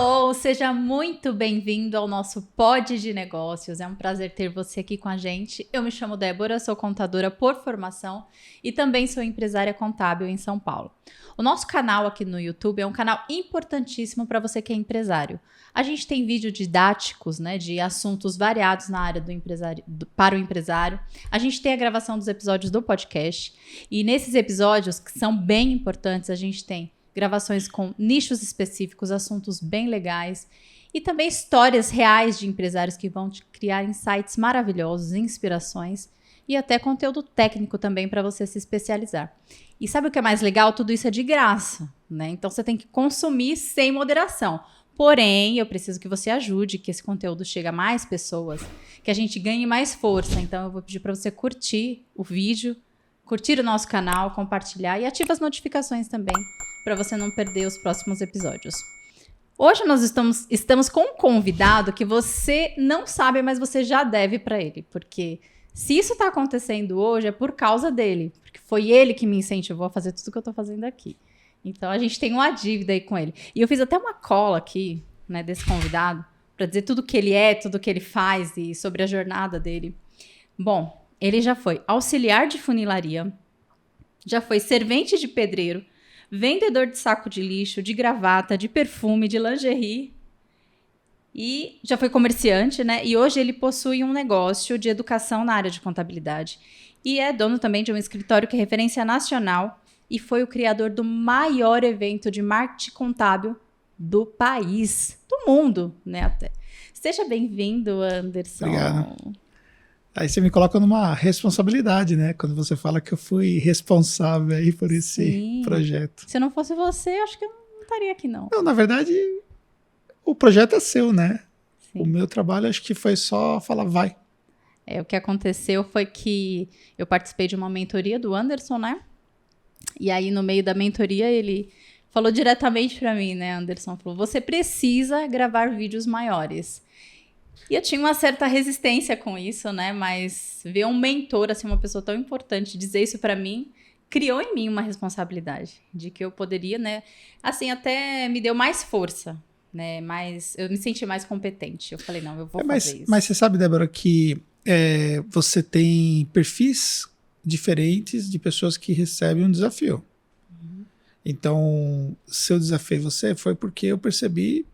Hello, seja muito bem-vindo ao nosso Pod de Negócios. É um prazer ter você aqui com a gente. Eu me chamo Débora, sou contadora por formação e também sou empresária contábil em São Paulo. O nosso canal aqui no YouTube é um canal importantíssimo para você que é empresário. A gente tem vídeos didáticos, né, de assuntos variados na área do empresário, para o empresário. A gente tem a gravação dos episódios do podcast e nesses episódios, que são bem importantes, a gente tem gravações com nichos específicos, assuntos bem legais e também histórias reais de empresários que vão te criar insights maravilhosos, inspirações e até conteúdo técnico também para você se especializar. E sabe o que é mais legal? Tudo isso é de graça, né? Então você tem que consumir sem moderação. Porém, eu preciso que você ajude, que esse conteúdo chegue a mais pessoas, que a gente ganhe mais força. Então eu vou pedir para você curtir o vídeo, curtir o nosso canal, compartilhar e ativa as notificações também, para você não perder os próximos episódios. Hoje nós estamos com um convidado que você não sabe, mas você já deve para ele, porque se isso está acontecendo hoje é por causa dele, porque foi ele que me incentivou a fazer tudo que eu estou fazendo aqui. Então a gente tem uma dívida aí com ele. E eu fiz até uma cola aqui, né, desse convidado, para dizer tudo que ele é, tudo que ele faz e sobre a jornada dele. Bom, ele já foi auxiliar de funilaria, já foi servente de pedreiro, vendedor de saco de lixo, de gravata, de perfume, de lingerie e já foi comerciante, né? E hoje ele possui um negócio de educação na área de contabilidade e é dono também de um escritório que é referência nacional e foi o criador do maior evento de marketing contábil do país, do mundo, né? Até. Seja bem-vindo, Anderson. Obrigado. Aí você me coloca numa responsabilidade, né? Quando você fala que eu fui responsável aí por esse projeto. Se não fosse você, acho que eu não estaria aqui, não. Não, na verdade, o projeto é seu, né? Sim. O meu trabalho acho que foi só falar, vai. O que aconteceu foi que eu participei de uma mentoria do Anderson, né? E aí, no meio da mentoria, ele falou diretamente para mim, né, Anderson? Falou, você precisa gravar vídeos maiores. E eu tinha uma certa resistência com isso, né? Mas ver um mentor, assim, uma pessoa tão importante dizer isso pra mim, criou em mim uma responsabilidade de que eu poderia, né? Assim, até me deu mais força, né? Eu me senti mais competente. Eu falei, não, eu vou fazer isso. Mas você sabe, Débora, que você tem perfis diferentes de pessoas que recebem um desafio. Uhum. Então, se eu desafiei você foi porque eu percebi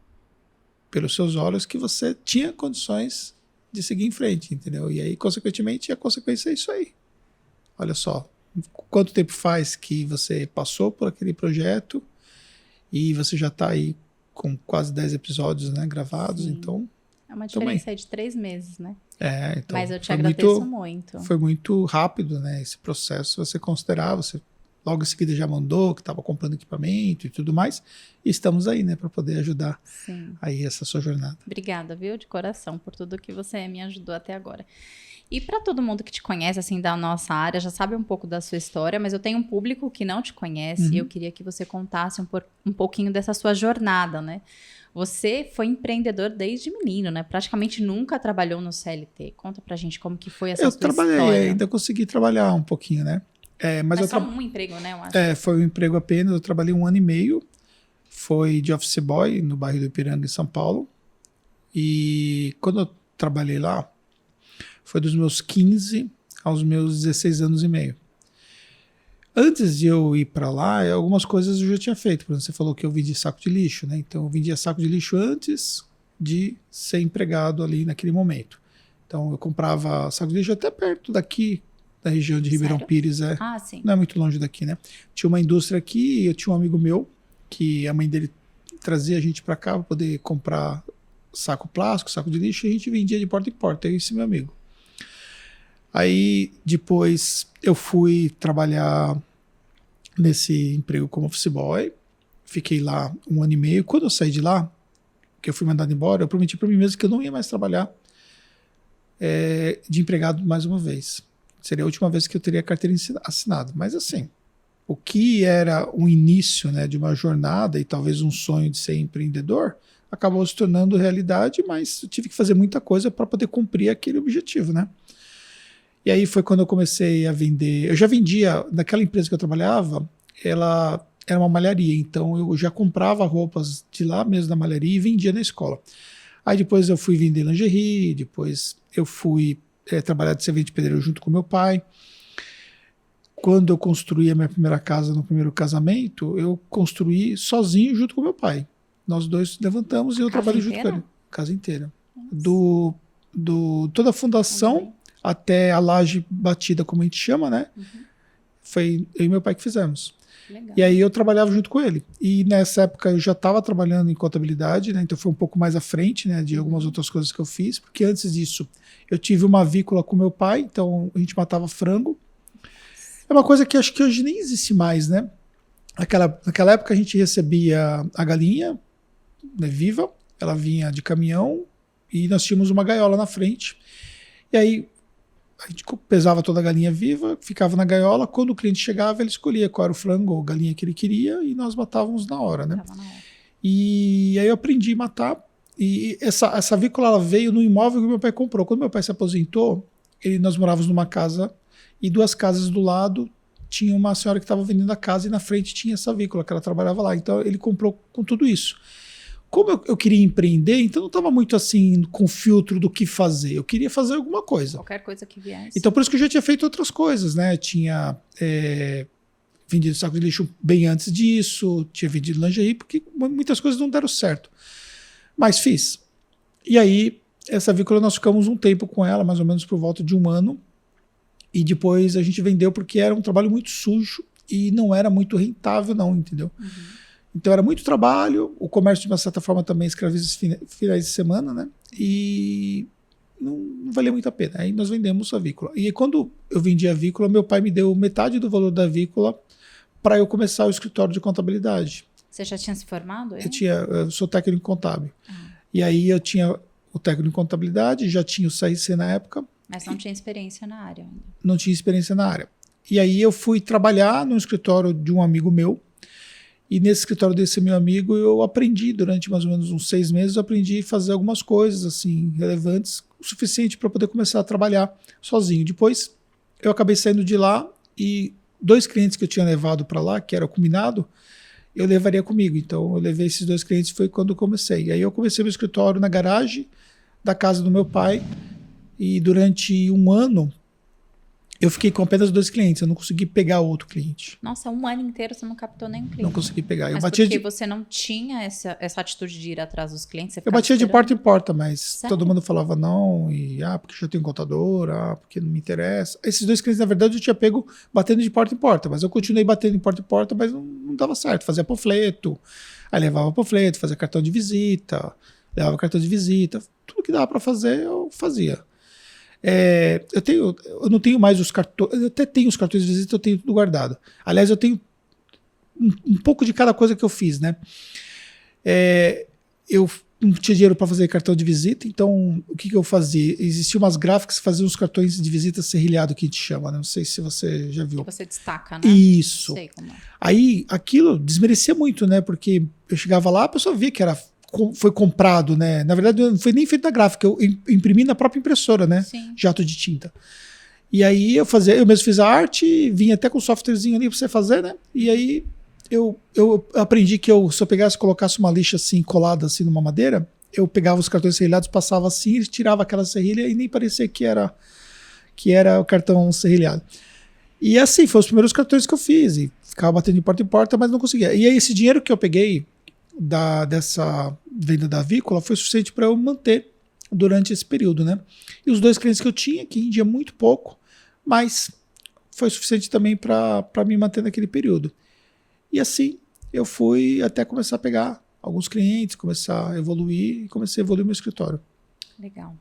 pelos seus olhos que você tinha condições de seguir em frente, entendeu? E aí, consequentemente, a consequência é isso aí. Olha só, quanto tempo faz que você passou por aquele projeto e você já está aí com quase 10 episódios, né, gravados, então... É uma diferença aí de 3 meses, né? Então, mas eu te agradeço muito. Foi muito rápido, né, esse processo, se você considerar, você... Logo em seguida já mandou que estava comprando equipamento e tudo mais. E estamos aí, né, para poder ajudar aí essa sua jornada. Obrigada, viu, de coração, por tudo que você me ajudou até agora. E para todo mundo que te conhece, assim, da nossa área, já sabe um pouco da sua história, mas eu tenho um público que não te conhece e eu queria que você contasse um pouquinho dessa sua jornada, né? Você foi empreendedor desde menino, né? Praticamente nunca trabalhou no CLT. Conta pra gente como que foi essa sua história. Eu trabalhei, ainda consegui trabalhar um pouquinho, né? Mas só um emprego, né? Eu acho. Foi um emprego apenas, eu trabalhei 1 ano e meio, foi de office boy no bairro do Ipiranga, em São Paulo, e quando eu trabalhei lá, foi dos meus 15 aos meus 16 anos e meio. Antes de eu ir para lá, algumas coisas eu já tinha feito, por exemplo, você falou que eu vendia saco de lixo, né? Então eu vendia saco de lixo antes de ser empregado ali naquele momento. Então eu comprava saco de lixo até perto daqui, da região de Ribeirão Pires, sim. Não é muito longe daqui, né? Tinha uma indústria aqui e eu tinha um amigo meu que a mãe dele trazia a gente para cá para poder comprar saco plástico, saco de lixo, e a gente vendia de porta em porta, eu e esse meu amigo. Aí depois eu fui trabalhar nesse emprego como office boy, fiquei lá 1 ano e meio. Quando eu saí de lá, que eu fui mandado embora, eu prometi para mim mesmo que eu não ia mais trabalhar de empregado mais uma vez. Seria a última vez que eu teria carteira assinada. Mas assim, o que era um início, né, de uma jornada e talvez um sonho de ser empreendedor, acabou se tornando realidade, mas eu tive que fazer muita coisa para poder cumprir aquele objetivo, né? E aí foi quando eu comecei a vender. Eu já vendia, naquela empresa que eu trabalhava, ela era uma malharia, então eu já comprava roupas de lá mesmo da malharia e vendia na escola. Aí depois eu fui vender lingerie, depois eu fui trabalhar de servente de pedreiro junto com meu pai. Quando eu construí a minha primeira casa no primeiro casamento, eu construí sozinho junto com meu pai. Nós dois levantamos e eu trabalhei junto com ele. Casa inteira. Toda a fundação até a laje batida, como a gente chama, né? Foi eu e meu pai que fizemos. Legal. E aí eu trabalhava junto com ele. E nessa época eu já estava trabalhando em contabilidade, né? Então foi um pouco mais à frente, né? De algumas outras coisas que eu fiz. Porque antes disso eu tive uma avícola com meu pai, então a gente matava frango. É uma coisa que acho que hoje nem existe mais, né? Naquela época a gente recebia a galinha, né, viva, ela vinha de caminhão e nós tínhamos uma gaiola na frente. E aí a gente pesava toda a galinha viva, ficava na gaiola. Quando o cliente chegava, ele escolhia qual era o frango ou galinha que ele queria e nós matávamos na hora, né? E aí eu aprendi a matar. E essa avícola ela veio no imóvel que meu pai comprou. Quando meu pai se aposentou, nós morávamos numa casa e 2 casas do lado tinha uma senhora que estava vendendo a casa e na frente tinha essa avícola que ela trabalhava lá. Então ele comprou com tudo isso. Como eu queria empreender, então não estava muito assim com filtro do que fazer. Eu queria fazer alguma coisa. Qualquer coisa que viesse. Então por isso que eu já tinha feito outras coisas, né? Tinha vendido saco de lixo bem antes disso, tinha vendido lingerie, porque muitas coisas não deram certo. Mas fiz. E aí, essa avícola nós ficamos um tempo com ela, mais ou menos por volta de 1 ano. E depois a gente vendeu porque era um trabalho muito sujo e não era muito rentável não, entendeu? Então era muito trabalho, o comércio de uma certa forma também escraviza finais de semana, né? E não valia muito a pena. Aí nós vendemos a avícola. E aí, quando eu vendi a avícola, meu pai me deu metade do valor da avícola para eu começar o escritório de contabilidade. Você já tinha se formado? Eu sou técnico contábil. E aí eu tinha o técnico em contabilidade, já tinha o CRC na época. Mas não tinha experiência na área ainda. Não tinha experiência na área. E aí eu fui trabalhar no escritório de um amigo meu. E nesse escritório desse meu amigo eu aprendi durante mais ou menos uns 6 meses, eu aprendi a fazer algumas coisas assim relevantes, o suficiente para poder começar a trabalhar sozinho. Depois eu acabei saindo de lá e 2 clientes que eu tinha levado para lá, que era o combinado, eu levaria comigo. Então eu levei esses 2 clientes, foi quando eu comecei. E aí eu comecei meu escritório na garagem da casa do meu pai. E durante 1 ano, eu fiquei com apenas 2 clientes. Eu não consegui pegar outro cliente. Nossa, 1 ano inteiro você não captou nenhum cliente. Não consegui pegar. Mas porque você não tinha essa atitude de ir atrás dos clientes? Eu batia esperando? de porta em porta, mas Sério? todo mundo falava não. E, porque já tenho contador, porque não me interessa. Esses 2 clientes, na verdade, eu tinha pego batendo de porta em porta. Mas eu continuei batendo de porta em porta, mas não dava certo. Fazia panfleto. Aí levava panfleto, fazia cartão de visita. Levava cartão de visita. Tudo que dava para fazer, eu fazia. Eu não tenho mais os cartões, eu até tenho os cartões de visita, eu tenho tudo guardado. Aliás, eu tenho um pouco de cada coisa que eu fiz, né? Eu não tinha dinheiro para fazer cartão de visita, então o que eu fazia? Existiam umas gráficas que faziam os cartões de visita serrilhado, que a gente chama, né? Não sei se você já viu. Que você destaca, né? Isso. Sei como é. Aí aquilo desmerecia muito, né? Porque eu chegava lá, a pessoa via que foi comprado, né? Na verdade, não foi nem feito na gráfica, eu imprimi na própria impressora, né? Sim. Jato de tinta. E aí eu mesmo fiz a arte, vinha até com um softwarezinho ali pra você fazer, né? E aí eu aprendi que se eu pegasse e colocasse uma lixa assim, colada assim numa madeira, eu pegava os cartões serrilhados, passava assim, tirava aquela serrilha e nem parecia que era o cartão serrilhado. E assim, foram os primeiros cartões que eu fiz, e ficava batendo de porta em porta, mas não conseguia. E aí esse dinheiro que eu peguei dessa venda da avícola foi suficiente para eu manter durante esse período, né? E os 2 clientes que eu tinha, que rendia muito pouco, mas foi suficiente também para me manter naquele período. E assim eu fui até começar a pegar alguns clientes, começar a evoluir e comecei a evoluir meu escritório. Legal.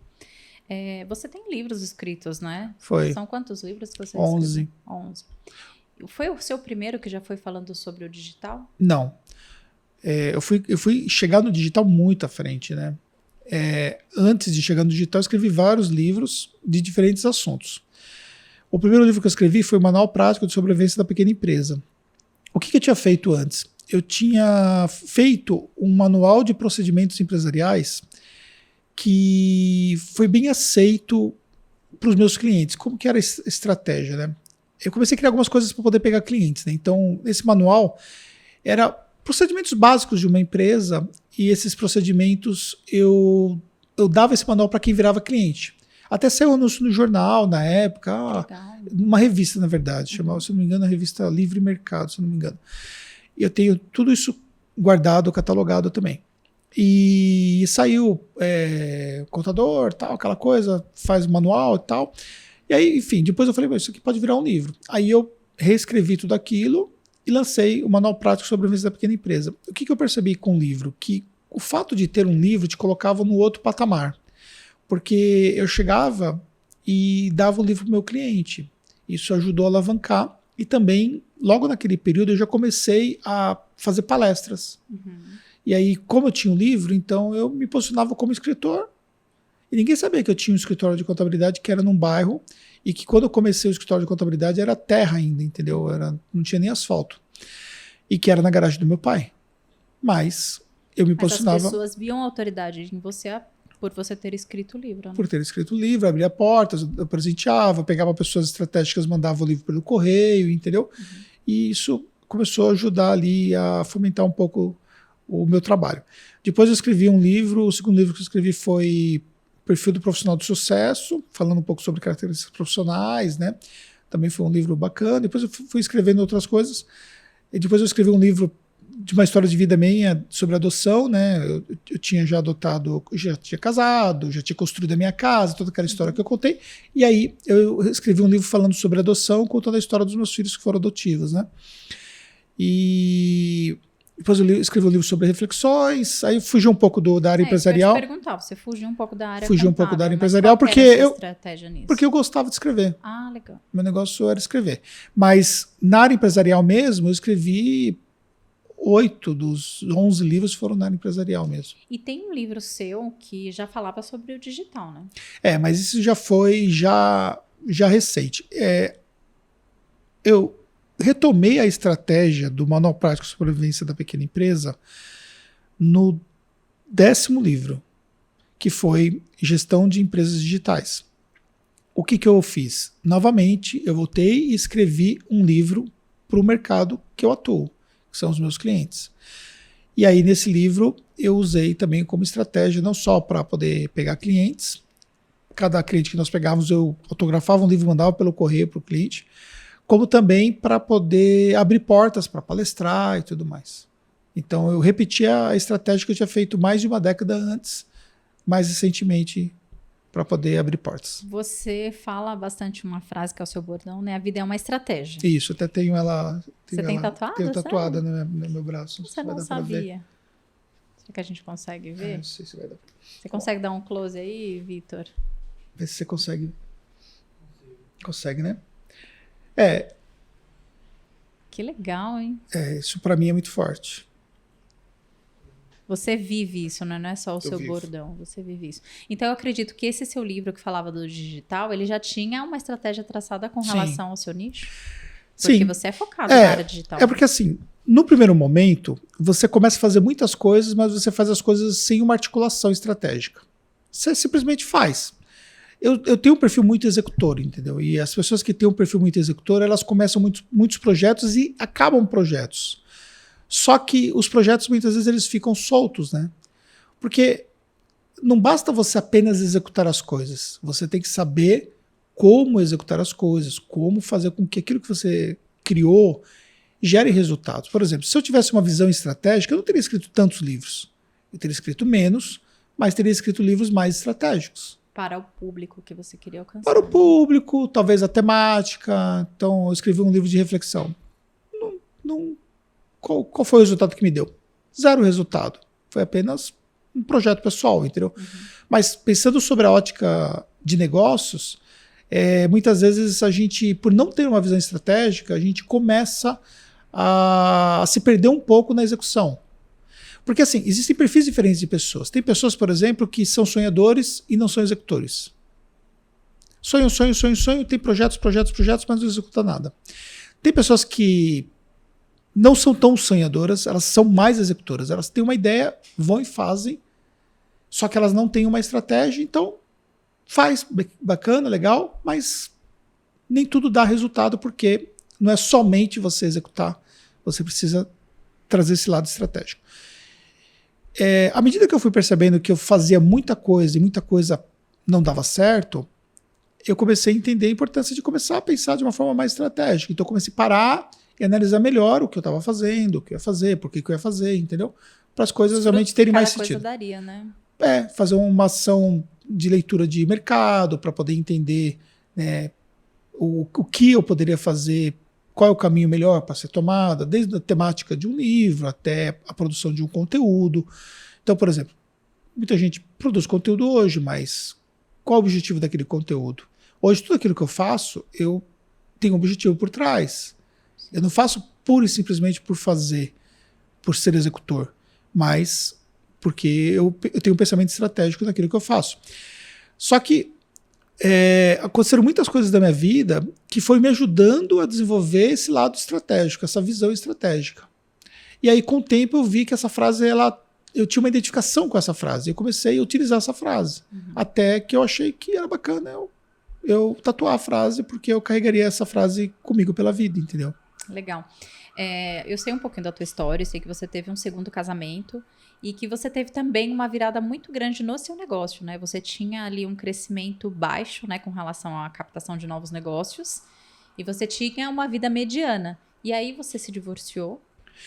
Você tem livros escritos, né? Foi. São quantos livros que você 11. escreveu? 11. Foi o seu primeiro que já foi falando sobre o digital? Não. Eu fui chegar no digital muito à frente, né? Antes de chegar no digital, eu escrevi vários livros de diferentes assuntos. O primeiro livro que eu escrevi foi o Manual Prático de Sobrevivência da Pequena Empresa. O que eu tinha feito antes? Eu tinha feito um manual de procedimentos empresariais que foi bem aceito para os meus clientes. Como que era a estratégia, né? Eu comecei a criar algumas coisas para poder pegar clientes, né? Então, esse manual Era procedimentos básicos de uma empresa, e esses procedimentos eu dava esse manual para quem virava cliente. Até saiu anúncio no jornal na época, uma revista, na verdade, chamava, se não me engano, a revista Livre Mercado, se não me engano. E eu tenho tudo isso guardado, catalogado também. E saiu contador, tal, aquela coisa, faz manual e tal. E aí, enfim, depois eu falei, isso aqui pode virar um livro. Aí eu reescrevi tudo aquilo e lancei o Manual Prático sobre a Sobrevivência da Pequena Empresa. O que eu percebi com o livro? Que o fato de ter um livro te colocava no outro patamar. Porque eu chegava e dava o livro para o meu cliente. Isso ajudou a alavancar. E também, logo naquele período, eu já comecei a fazer palestras. E aí, como eu tinha um livro, então eu me posicionava como escritor. E ninguém sabia que eu tinha um escritório de contabilidade que era num bairro, e que quando eu comecei o escritório de contabilidade era terra ainda, entendeu? Não tinha nem asfalto. E que era na garagem do meu pai. Mas eu me posicionava... As pessoas viam autoridade em você por você ter escrito o livro, né? Por ter escrito o livro, abria portas, eu presenteava, pegava pessoas estratégicas, mandava o livro pelo correio, entendeu? E isso começou a ajudar ali a fomentar um pouco o meu trabalho. Depois eu escrevi um livro, o segundo livro que eu escrevi foi Perfil do Profissional de Sucesso, falando um pouco sobre características profissionais, né? Também foi um livro bacana. Depois eu fui escrevendo outras coisas. E depois eu escrevi um livro de uma história de vida minha sobre adoção, né? Eu tinha já adotado, já tinha casado, já tinha construído a minha casa, toda aquela história que eu contei. E aí eu escrevi um livro falando sobre adoção, contando a história dos meus filhos que foram adotivos, né? E depois eu escrevi um livro sobre reflexões, aí fugi um pouco da área empresarial. Eu ia te perguntar, você fugiu um pouco da área Fugi contábil, um pouco da área empresarial porque eu gostava de escrever. Ah, legal. Meu negócio era escrever. Mas na área empresarial mesmo, eu escrevi 8 dos 11 livros foram na área empresarial mesmo. E tem um livro seu que já falava sobre o digital, né? Mas isso já foi já recente. Eu retomei a estratégia do Manual Prático de Sobrevivência da Pequena Empresa no 10º livro, que foi Gestão de Empresas Digitais. O que eu fiz? Novamente, eu voltei e escrevi um livro para o mercado que eu atuo, que são os meus clientes. E aí, nesse livro, eu usei também como estratégia, não só para poder pegar clientes, cada cliente que nós pegávamos, eu autografava um livro e mandava pelo correio para o cliente, como também para poder abrir portas para palestrar e tudo mais. Então, eu repeti a estratégia que eu tinha feito mais de uma década antes, mais recentemente, para poder abrir portas. Você fala bastante uma frase que é o seu bordão, né? A vida é uma estratégia. Isso, até tenho ela... Você tem tatuada? Tenho tatuada no meu braço. Você não sabia. Será que a gente consegue ver? Não sei se vai dar. Você consegue dar um close aí, Vitor? Vê se você consegue. Consegue, né? Que legal, hein? Isso para mim é muito forte. Você vive isso, né? Não é só o seu bordão, você vive isso. Então eu acredito que esse seu livro que falava do digital, ele já tinha uma estratégia traçada com relação ao seu nicho? Porque Sim. você é focado na área digital. Porque assim, no primeiro momento, você começa a fazer muitas coisas, mas você faz as coisas sem uma articulação estratégica. Você simplesmente faz. Eu tenho um perfil muito executor, entendeu? E as pessoas que têm um perfil muito executor, elas começam muitos projetos e acabam projetos. Só que os projetos, muitas vezes, eles ficam soltos, né? Porque não basta você apenas executar as coisas. Você tem que saber como executar as coisas, como fazer com que aquilo que você criou gere resultados. Por exemplo, se eu tivesse uma visão estratégica, eu não teria escrito tantos livros. Eu teria escrito menos, mas teria escrito livros mais estratégicos. Para o público que você queria alcançar. Para o público, talvez a temática. Então, eu escrevi um livro de reflexão. Qual foi o resultado que me deu? 0 resultado. Foi apenas um projeto pessoal, entendeu? Mas pensando sobre a ótica de negócios, muitas vezes a gente, por não ter uma visão estratégica, a gente começa a se perder um pouco na execução. Porque assim, existem perfis diferentes de pessoas. Tem pessoas, por exemplo, que são sonhadores e não são executores. Sonho, tem projetos, mas não executa nada. Tem pessoas que não são tão sonhadoras, elas são mais executoras. Elas têm uma ideia, vão e fazem, só que elas não têm uma estratégia, então faz, bacana, legal, mas nem tudo dá resultado, porque não é somente você executar, você precisa trazer esse lado estratégico. À medida que eu fui percebendo que eu fazia muita coisa e muita coisa não dava certo, eu comecei a entender a importância de começar a pensar de uma forma mais estratégica. Então eu comecei a parar e analisar melhor o que eu estava fazendo, o que eu ia fazer, por que eu ia fazer, entendeu? Para as coisas realmente terem mais sentido. Daria, né? Fazer uma ação de leitura de mercado para poder entender, né, o que eu poderia fazer, qual é o caminho melhor para ser tomado, desde a temática de um livro até a produção de um conteúdo. Então, por exemplo, muita gente produz conteúdo hoje, mas qual o objetivo daquele conteúdo? Hoje, tudo aquilo que eu faço, eu tenho um objetivo por trás. Eu não faço pura e simplesmente por fazer, por ser executor, mas porque eu tenho um pensamento estratégico naquilo que eu faço. Só que aconteceram muitas coisas da minha vida que foi me ajudando a desenvolver esse lado estratégico, essa visão estratégica. E aí, com o tempo, eu vi que essa frase, eu tinha uma identificação com essa frase. Eu comecei a utilizar essa frase. Até que eu achei que era bacana eu tatuar a frase, porque eu carregaria essa frase comigo pela vida, entendeu? Legal. Eu sei um pouquinho da tua história, eu sei que você teve um segundo casamento e que você teve também uma virada muito grande no seu negócio, né? Você tinha ali um crescimento baixo, né, com relação à captação de novos negócios, e você tinha uma vida mediana. E aí você se divorciou,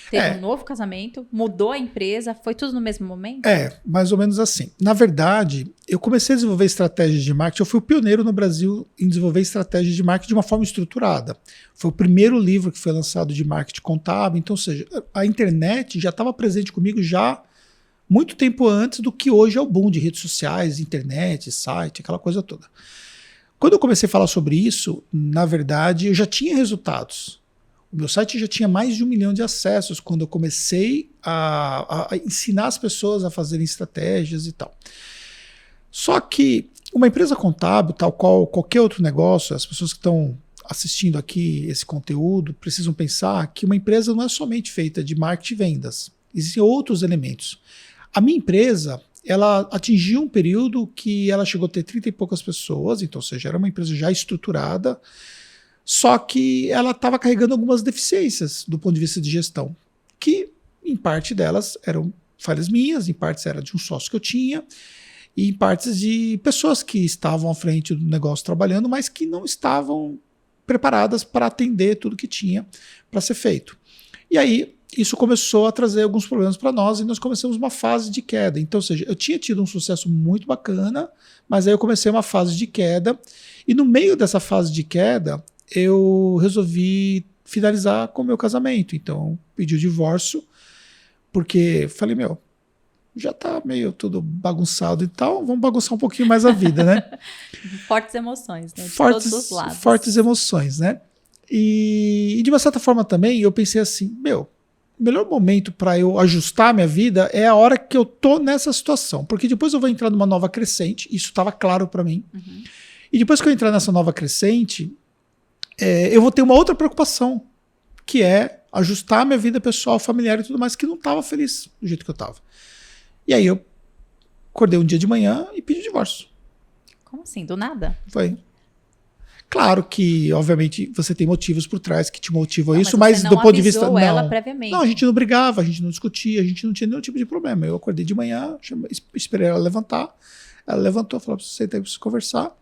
teve um novo casamento, mudou a empresa, foi tudo no mesmo momento? Mais ou menos assim. Na verdade, eu comecei a desenvolver estratégias de marketing, eu fui o pioneiro no Brasil em desenvolver estratégias de marketing de uma forma estruturada. Foi o primeiro livro que foi lançado de marketing contábil, então, ou seja, a internet já estava presente comigo já muito tempo antes do que hoje é o boom de redes sociais, internet, site, aquela coisa toda. Quando eu comecei a falar sobre isso, na verdade, eu já tinha resultados. O meu site já tinha mais de 1 milhão de acessos quando eu comecei a ensinar as pessoas a fazerem estratégias e tal. Só que uma empresa contábil, tal qual qualquer outro negócio, as pessoas que estão assistindo aqui esse conteúdo precisam pensar que uma empresa não é somente feita de marketing e vendas. Existem outros elementos. A minha empresa, ela atingiu um período que ela chegou a ter 30 e poucas pessoas, então, ou seja, era uma empresa já estruturada, só que ela estava carregando algumas deficiências do ponto de vista de gestão, que em parte delas eram falhas minhas, em partes era de um sócio que eu tinha, e em partes de pessoas que estavam à frente do negócio trabalhando, mas que não estavam preparadas para atender tudo que tinha para ser feito. E aí isso começou a trazer alguns problemas para nós e nós começamos uma fase de queda. Então, ou seja, eu tinha tido um sucesso muito bacana, mas aí eu comecei uma fase de queda, e no meio dessa fase de queda, eu resolvi finalizar com o meu casamento. Então, pedi o divórcio, porque falei, já tá meio tudo bagunçado e tal, vamos bagunçar um pouquinho mais a vida, né? Fortes emoções, né? De todos os lados. Fortes emoções, né? E de uma certa forma também, eu pensei assim, o melhor momento para eu ajustar a minha vida é a hora que eu tô nessa situação, porque depois eu vou entrar numa nova crescente, isso estava claro para mim, e depois que eu entrar nessa nova crescente, eu vou ter uma outra preocupação, que é ajustar a minha vida pessoal, familiar e tudo mais, que não estava feliz do jeito que eu estava. E aí eu acordei um dia de manhã e pedi divórcio. Como assim? Do nada? Foi. Claro que, obviamente, você tem motivos por trás que te motivam a isso, mas do ponto de vista... Não ela previamente. Não, a gente não brigava, a gente não discutia, a gente não tinha nenhum tipo de problema. Eu acordei de manhã, esperei ela levantar, ela levantou, falou, você tem que conversar.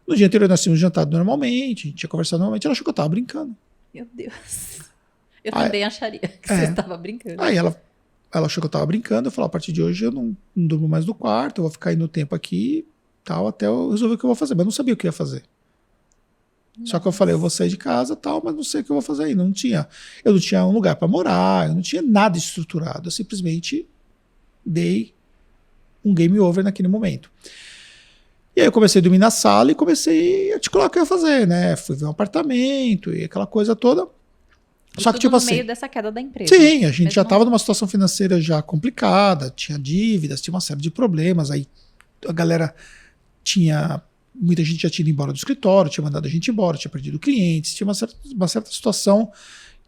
No dia anterior nós tínhamos jantado normalmente, a gente tinha conversado normalmente, ela achou que eu estava brincando. Meu Deus. Eu também acharia que você estava brincando. Aí ela achou que eu estava brincando, eu falei, a partir de hoje eu não durmo mais no quarto, eu vou ficar aí no tempo aqui, tal, até eu resolver o que eu vou fazer. Mas eu não sabia o que eu ia fazer. Nossa. Só que eu falei, eu vou sair de casa, tal, mas não sei o que eu vou fazer aí. Eu não tinha um lugar para morar, eu não tinha nada estruturado. Eu simplesmente dei um game over naquele momento. E aí eu comecei a dormir na sala e comecei a articular o que eu ia fazer, né? Fui ver um apartamento e aquela coisa toda. Só que, tipo assim, no meio dessa queda da empresa. Sim, a gente já estava numa situação financeira já complicada, tinha dívidas, tinha uma série de problemas. Aí a galera muita gente já tinha ido embora do escritório, tinha mandado a gente embora, tinha perdido clientes, tinha uma certa situação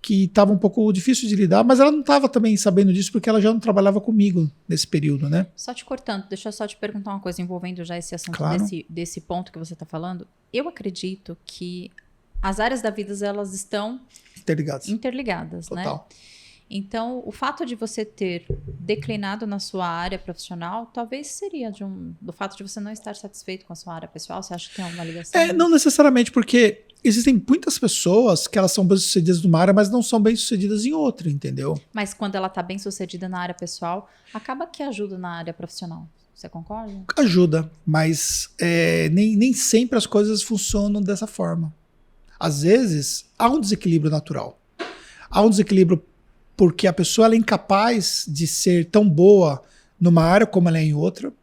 que estava um pouco difícil de lidar, mas ela não estava também sabendo disso porque ela já não trabalhava comigo nesse período, né? Só te cortando, deixa eu só te perguntar uma coisa envolvendo já esse assunto, claro. desse ponto que você está falando. Eu acredito que as áreas da vida, elas estão interligadas, Total. né? Então, o fato de você ter declinado na sua área profissional, talvez seria do fato de você não estar satisfeito com a sua área pessoal? Você acha que tem alguma ligação? Não necessariamente, porque existem muitas pessoas que elas são bem-sucedidas numa área, mas não são bem-sucedidas em outra, entendeu? Mas quando ela está bem sucedida na área pessoal, acaba que ajuda na área profissional. Você concorda? Ajuda, mas nem sempre as coisas funcionam dessa forma. Às vezes, há um desequilíbrio natural. Há um desequilíbrio porque a pessoa ela é incapaz de ser tão boa numa área como ela é em outra.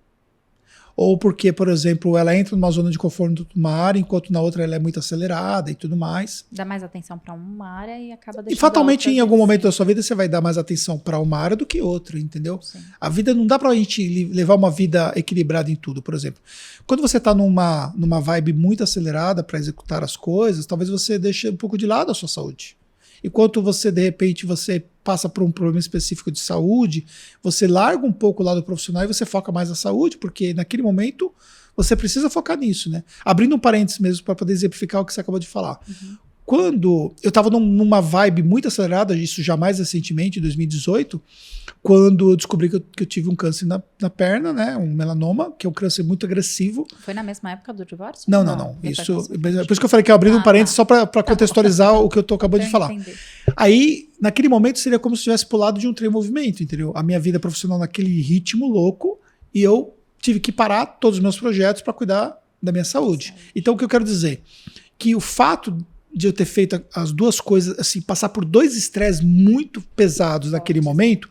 Ou porque, por exemplo, ela entra numa zona de conforto numa área, enquanto na outra ela é muito acelerada e tudo mais. Dá mais atenção para uma área e acaba deixando. E fatalmente, em algum momento da sua vida, você vai dar mais atenção para uma área do que outra, entendeu? Sim. A vida não dá pra gente levar uma vida equilibrada em tudo, por exemplo. Quando você tá numa vibe muito acelerada para executar as coisas, talvez você deixe um pouco de lado a sua saúde. Enquanto você, de repente, você passa por um problema específico de saúde, você larga um pouco o lado profissional e você foca mais na saúde, porque naquele momento você precisa focar nisso, né? Abrindo um parênteses mesmo para poder exemplificar o que você acabou de falar. Uhum. Quando eu estava numa vibe muito acelerada, isso já mais recentemente, em 2018, quando eu descobri que eu tive um câncer na perna, né? Um melanoma, que é um câncer muito agressivo. Foi na mesma época do divórcio? Não. Isso, por isso que eu falei que eu abri um parênteses só para contextualizar o que eu acabei de falar. Entender. Aí, naquele momento, seria como se eu tivesse pulado de um trem em movimento, entendeu? A minha vida profissional naquele ritmo louco, e eu tive que parar todos os meus projetos para cuidar da minha saúde. Então, o que eu quero dizer? Que o fato de eu ter feito as duas coisas, assim, passar por dois estresses muito pesados naquele momento,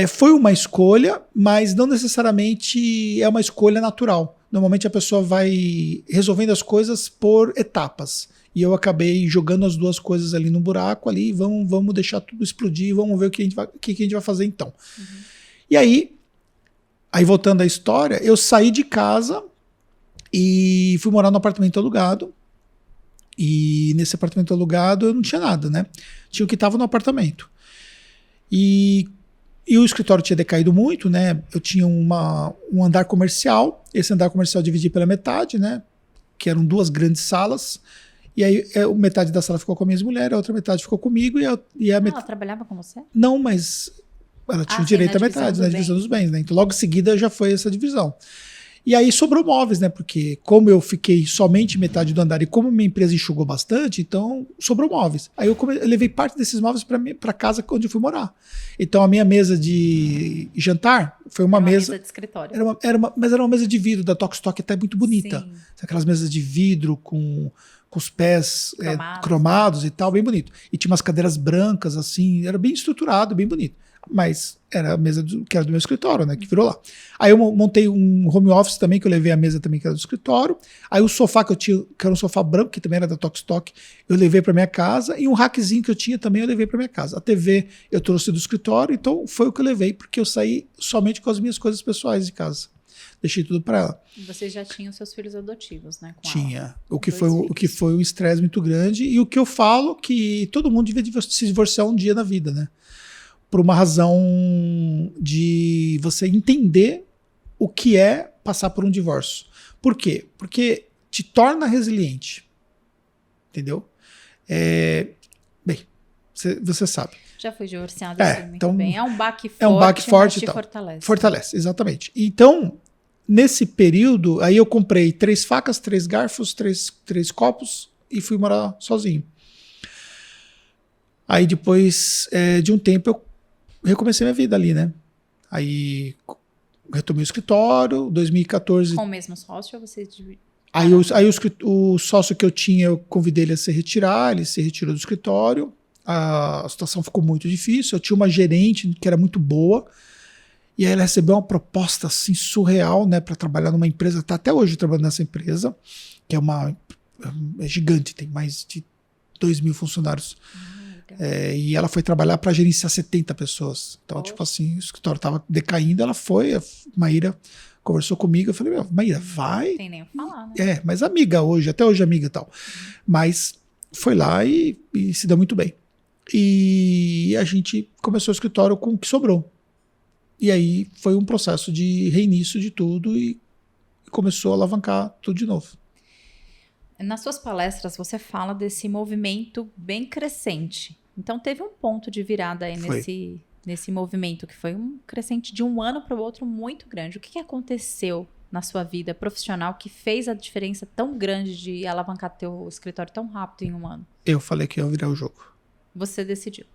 foi uma escolha, mas não necessariamente é uma escolha natural. Normalmente a pessoa vai resolvendo as coisas por etapas. E eu acabei jogando as duas coisas ali no buraco, ali, vamos deixar tudo explodir, vamos ver o que a gente vai fazer então. Uhum. E aí voltando à história, eu saí de casa e fui morar no apartamento alugado. E nesse apartamento alugado eu não tinha nada, né? Tinha o que estava no apartamento. E o escritório tinha decaído muito, né? Eu tinha um andar comercial. Esse andar comercial eu dividi pela metade, né? Que eram duas grandes salas. E aí metade da sala ficou com a minha mulher, a outra metade ficou comigo. Ela trabalhava com você? Não, mas ela tinha o direito à metade, na divisão dos bens, né? Então logo em seguida já foi essa divisão. E aí sobrou móveis, né? Porque como eu fiquei somente metade do andar e como minha empresa enxugou bastante, então sobrou móveis. Aí eu levei parte desses móveis para casa onde eu fui morar. Então a minha mesa de jantar foi uma mesa de escritório. Mas era uma mesa de vidro da Tokstok, até muito bonita. Sim. Aquelas mesas de vidro com os pés cromados e tal, bem bonito. E tinha umas cadeiras brancas, assim, era bem estruturado, bem bonito. Mas era a mesa que era do meu escritório, né? Que virou lá. Aí eu montei um home office também, que eu levei a mesa também, que era do escritório. Aí o sofá que eu tinha, que era um sofá branco, que também era da Tokstok, eu levei para minha casa. E um rackzinho que eu tinha também, eu levei para minha casa. A TV eu trouxe do escritório, então foi o que eu levei, porque eu saí somente com as minhas coisas pessoais de casa. Deixei tudo para ela. E você já tinha os seus filhos adotivos, né? Tinha. O que foi um estresse muito grande. E o que eu falo que todo mundo devia se divorciar um dia na vida, né? Por uma razão de você entender o que é passar por um divórcio. Por quê? Porque te torna resiliente. Entendeu? Bem, você sabe. Já fui divorciada, muito então, bem. É um baque forte, mas te fortalece. Fortalece, exatamente. Então, nesse período, aí eu comprei 3 facas, 3 garfos, 3 copos e fui morar sozinho. Aí depois de um tempo eu recomecei minha vida ali, né? Aí retomei o escritório, 2014... Com o mesmo sócio ou você... Aí o sócio que eu tinha, eu convidei ele a se retirar, ele se retirou do escritório, a situação ficou muito difícil, eu tinha uma gerente que era muito boa, e aí ela recebeu uma proposta assim surreal, né, para trabalhar numa empresa, tá até hoje trabalhando nessa empresa, que é gigante, tem mais de 2.000 funcionários. E ela foi trabalhar para gerenciar 70 pessoas. Então, tipo assim, o escritório estava decaindo, ela foi, a Maíra conversou comigo, eu falei, Maíra, vai. Não tem nem o que falar, né? Mas amiga hoje, até hoje amiga e tal. Mas foi lá e se deu muito bem. E a gente começou o escritório com o que sobrou. E aí foi um processo de reinício de tudo e começou a alavancar tudo de novo. Nas suas palestras você fala desse movimento bem crescente Então teve um ponto de virada aí nesse movimento, que foi um crescente de um ano para o outro muito grande. O que aconteceu na sua vida profissional que fez a diferença tão grande de alavancar teu escritório tão rápido em um ano? Eu falei que ia virar o jogo. Você decidiu.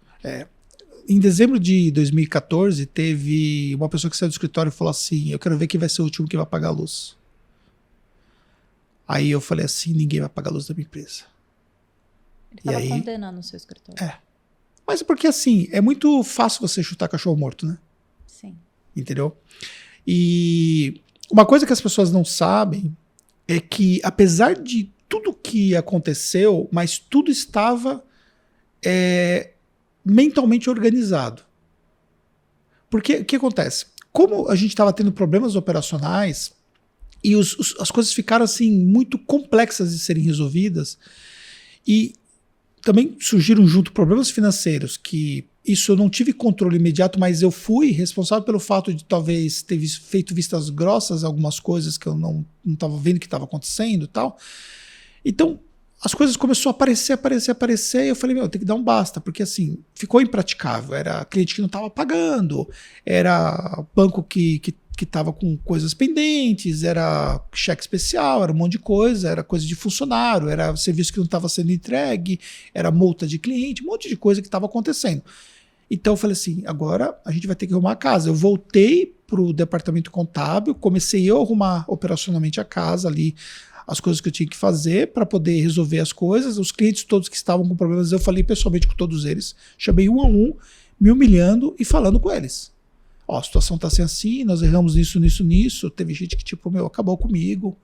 Em dezembro de 2014, teve uma pessoa que saiu do escritório e falou assim, eu quero ver quem vai ser o último que vai apagar a luz. Aí eu falei assim, ninguém vai apagar a luz da minha empresa. Ele estava condenando o seu escritório. Mas porque assim, é muito fácil você chutar cachorro morto, né? Sim. Entendeu? E uma coisa que as pessoas não sabem é que, apesar de tudo que aconteceu, mas tudo estava mentalmente organizado. Porque o que acontece? Como a gente estava tendo problemas operacionais e as coisas ficaram assim muito complexas de serem resolvidas, e também surgiram junto problemas financeiros, que isso eu não tive controle imediato, mas eu fui responsável pelo fato de talvez ter feito vistas grossas algumas coisas que eu não estava vendo que estava acontecendo e tal. Então, as coisas começaram a aparecer, e eu falei, tem que dar um basta, porque assim, ficou impraticável. Era cliente que não estava pagando, era banco que estava com coisas pendentes, era cheque especial, era um monte de coisa, era coisa de funcionário, era serviço que não estava sendo entregue, era multa de cliente, um monte de coisa que estava acontecendo. Então eu falei assim, agora a gente vai ter que arrumar a casa. Eu voltei para o departamento contábil, comecei eu a arrumar operacionalmente a casa ali, as coisas que eu tinha que fazer para poder resolver as coisas. Os clientes todos que estavam com problemas, eu falei pessoalmente com todos eles, chamei um a um, me humilhando e falando com eles. Ó, a situação tá assim, nós erramos nisso. Teve gente que, tipo, acabou comigo.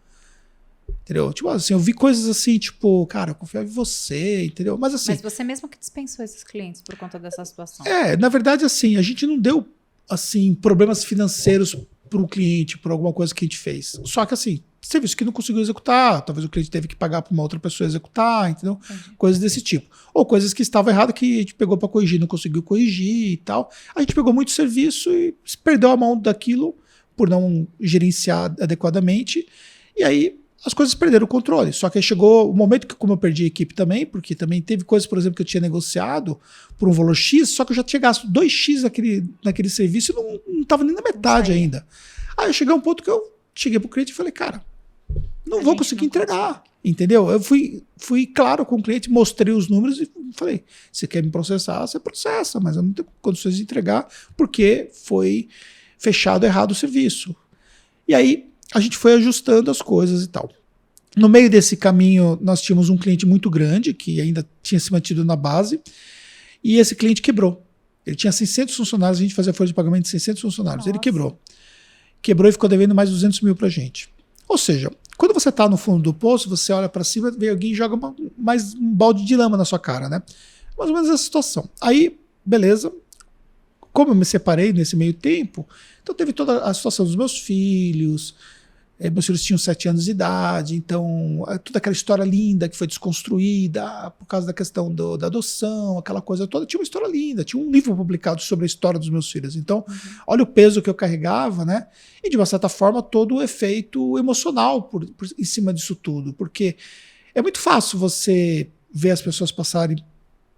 Entendeu? Tipo assim, eu vi coisas assim, tipo, cara, eu confiava em você, entendeu? Mas assim. Mas você mesmo que dispensou esses clientes por conta dessa situação. Na verdade, assim, a gente não deu, assim, problemas financeiros para o cliente, por alguma coisa que a gente fez. Só que, assim, serviço que não conseguiu executar, talvez o cliente teve que pagar para uma outra pessoa executar, entendeu? Entendi. Coisas desse tipo. Ou coisas que estavam erradas que a gente pegou para corrigir, não conseguiu corrigir e tal. A gente pegou muito serviço e perdeu a mão daquilo por não gerenciar adequadamente. E aí as coisas perderam o controle. Só que aí chegou o momento que, como eu perdi a equipe também, porque também teve coisas, por exemplo, que eu tinha negociado por um valor X, só que eu já tinha gasto 2X naquele serviço e não estava nem na metade ainda. Aí eu cheguei a um ponto que eu cheguei pro cliente e falei, cara, não vou conseguir entregar, entendeu? Eu fui claro com o cliente, mostrei os números e falei, você quer me processar, você processa, mas eu não tenho condições de entregar porque foi fechado errado o serviço. E aí a gente foi ajustando as coisas e tal. No meio desse caminho, nós tínhamos um cliente muito grande, que ainda tinha se mantido na base, e esse cliente quebrou. Ele tinha 600 funcionários, a gente fazia folha de pagamento de 600 funcionários. Nossa. Ele quebrou. Quebrou e ficou devendo mais 200 mil pra gente. Ou seja, quando você tá no fundo do poço, você olha para cima, vê alguém e joga mais um balde de lama na sua cara, né? Mais ou menos essa situação. Aí, beleza. Como eu me separei nesse meio tempo, então teve toda a situação dos meus filhos. Meus filhos tinham 7 anos de idade, então toda aquela história linda que foi desconstruída por causa da questão da adoção, aquela coisa toda, tinha uma história linda, tinha um livro publicado sobre a história dos meus filhos. Então, olha o peso que eu carregava, né? E de uma certa forma todo o efeito emocional em cima disso tudo, porque é muito fácil você ver as pessoas passarem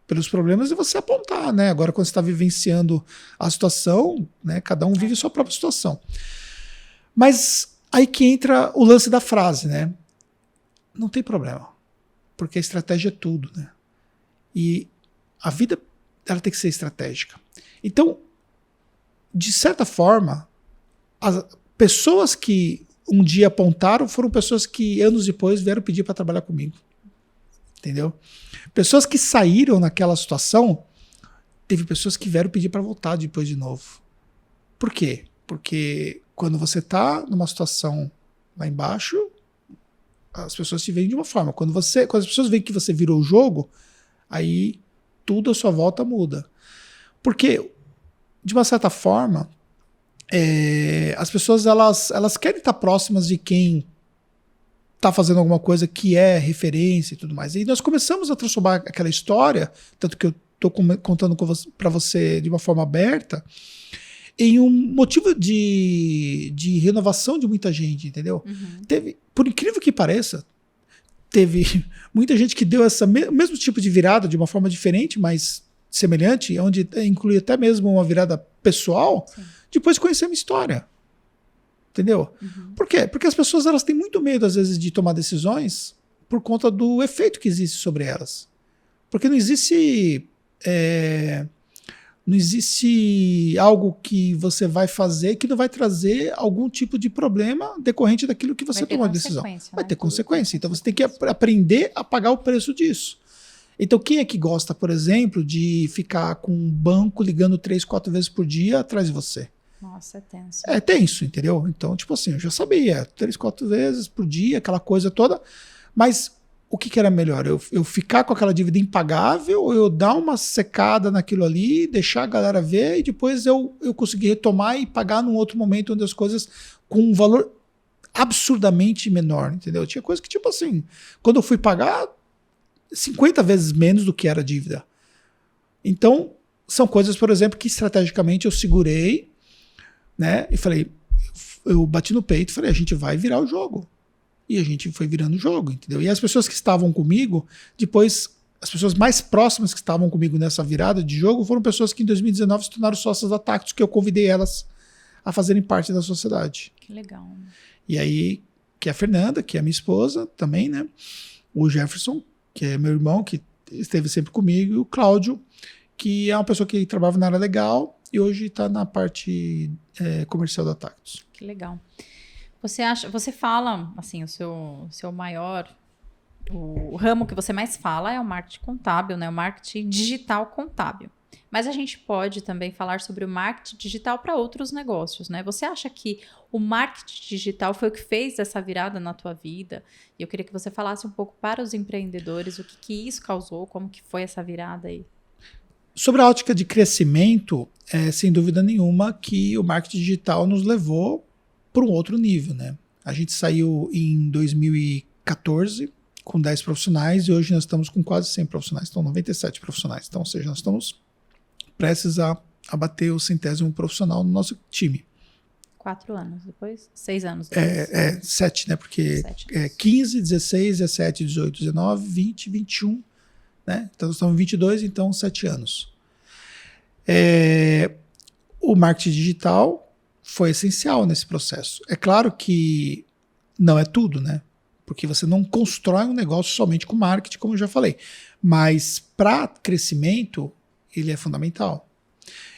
pelos problemas e você apontar, né? Agora quando você está vivenciando a situação, né? Cada um vive a sua própria situação. Mas aí que entra o lance da frase, né? Não tem problema, porque a estratégia é tudo, né? E a vida, ela tem que ser estratégica. Então, de certa forma, as pessoas que um dia apontaram foram pessoas que anos depois vieram pedir para trabalhar comigo. Entendeu? Pessoas que saíram naquela situação, teve pessoas que vieram pedir para voltar depois de novo. Por quê? Porque quando você está numa situação lá embaixo, as pessoas te veem de uma forma. Quando as pessoas veem que você virou o jogo, aí tudo à sua volta muda. Porque, de uma certa forma, as pessoas elas querem estar próximas de quem está fazendo alguma coisa que é referência e tudo mais. E nós começamos a transformar aquela história, tanto que eu estou contando para você de uma forma aberta, em um motivo de renovação de muita gente, entendeu? Teve, por incrível que pareça, teve muita gente que deu esse mesmo tipo de virada de uma forma diferente, mas semelhante, onde inclui até mesmo uma virada pessoal, Sim. depois de conhecer a minha história. Entendeu? Por quê? Porque as pessoas elas têm muito medo, às vezes, de tomar decisões por conta do efeito que existe sobre elas. Porque não existe algo que você vai fazer que não vai trazer algum tipo de problema decorrente daquilo que você tomou a decisão. Vai ter consequência. Então você tem que aprender a pagar o preço disso. Então quem é que gosta, por exemplo, de ficar com um banco ligando 3, 4 vezes por dia atrás de você? Nossa, é tenso. É tenso, entendeu? Então, tipo assim, eu já sabia, 3, 4 vezes por dia, aquela coisa toda. Mas o que era melhor? Eu ficar com aquela dívida impagável ou eu dar uma secada naquilo ali, deixar a galera ver e depois eu conseguir retomar e pagar num outro momento onde as coisas com um valor absurdamente menor, entendeu? Tinha coisa que, tipo assim, quando eu fui pagar, 50 vezes menos do que era a dívida. Então, são coisas, por exemplo, que estrategicamente eu segurei, né? E falei, eu bati no peito e falei, a gente vai virar o jogo. E a gente foi virando o jogo, entendeu? E as pessoas que estavam comigo, depois, as pessoas mais próximas que estavam comigo nessa virada de jogo foram pessoas que em 2019 se tornaram sócias da Tactus, que eu convidei elas a fazerem parte da sociedade. Que legal. E aí, que é a Fernanda, que é a minha esposa também, né? O Jefferson, que é meu irmão, que esteve sempre comigo, e o Cláudio, que é uma pessoa que trabalhava na área legal e hoje está na parte comercial da Tactus. Que legal. Você fala, assim, o seu maior, o ramo que você mais fala é o marketing contábil, né? O marketing digital contábil. Mas a gente pode também falar sobre o marketing digital para outros negócios, né? Você acha que o marketing digital foi o que fez essa virada na tua vida? E eu queria que você falasse um pouco para os empreendedores o que isso causou, como que foi essa virada aí. Sobre a ótica de crescimento, sem dúvida nenhuma que o marketing digital nos levou para um outro nível, né? A gente saiu em 2014 com 10 profissionais e hoje nós estamos com quase 100 profissionais, então 97 profissionais. Então, ou seja, nós estamos prestes a bater o 100º profissional no nosso time. 4 anos depois? 6 anos depois? 7, né? Porque 15, 16, 17, 18, 19, 20, 21, né? Então nós estamos em 22, então 7 anos. O marketing digital foi essencial nesse processo. É claro que não é tudo, né? Porque você não constrói um negócio somente com marketing, como eu já falei. Mas para crescimento, ele é fundamental.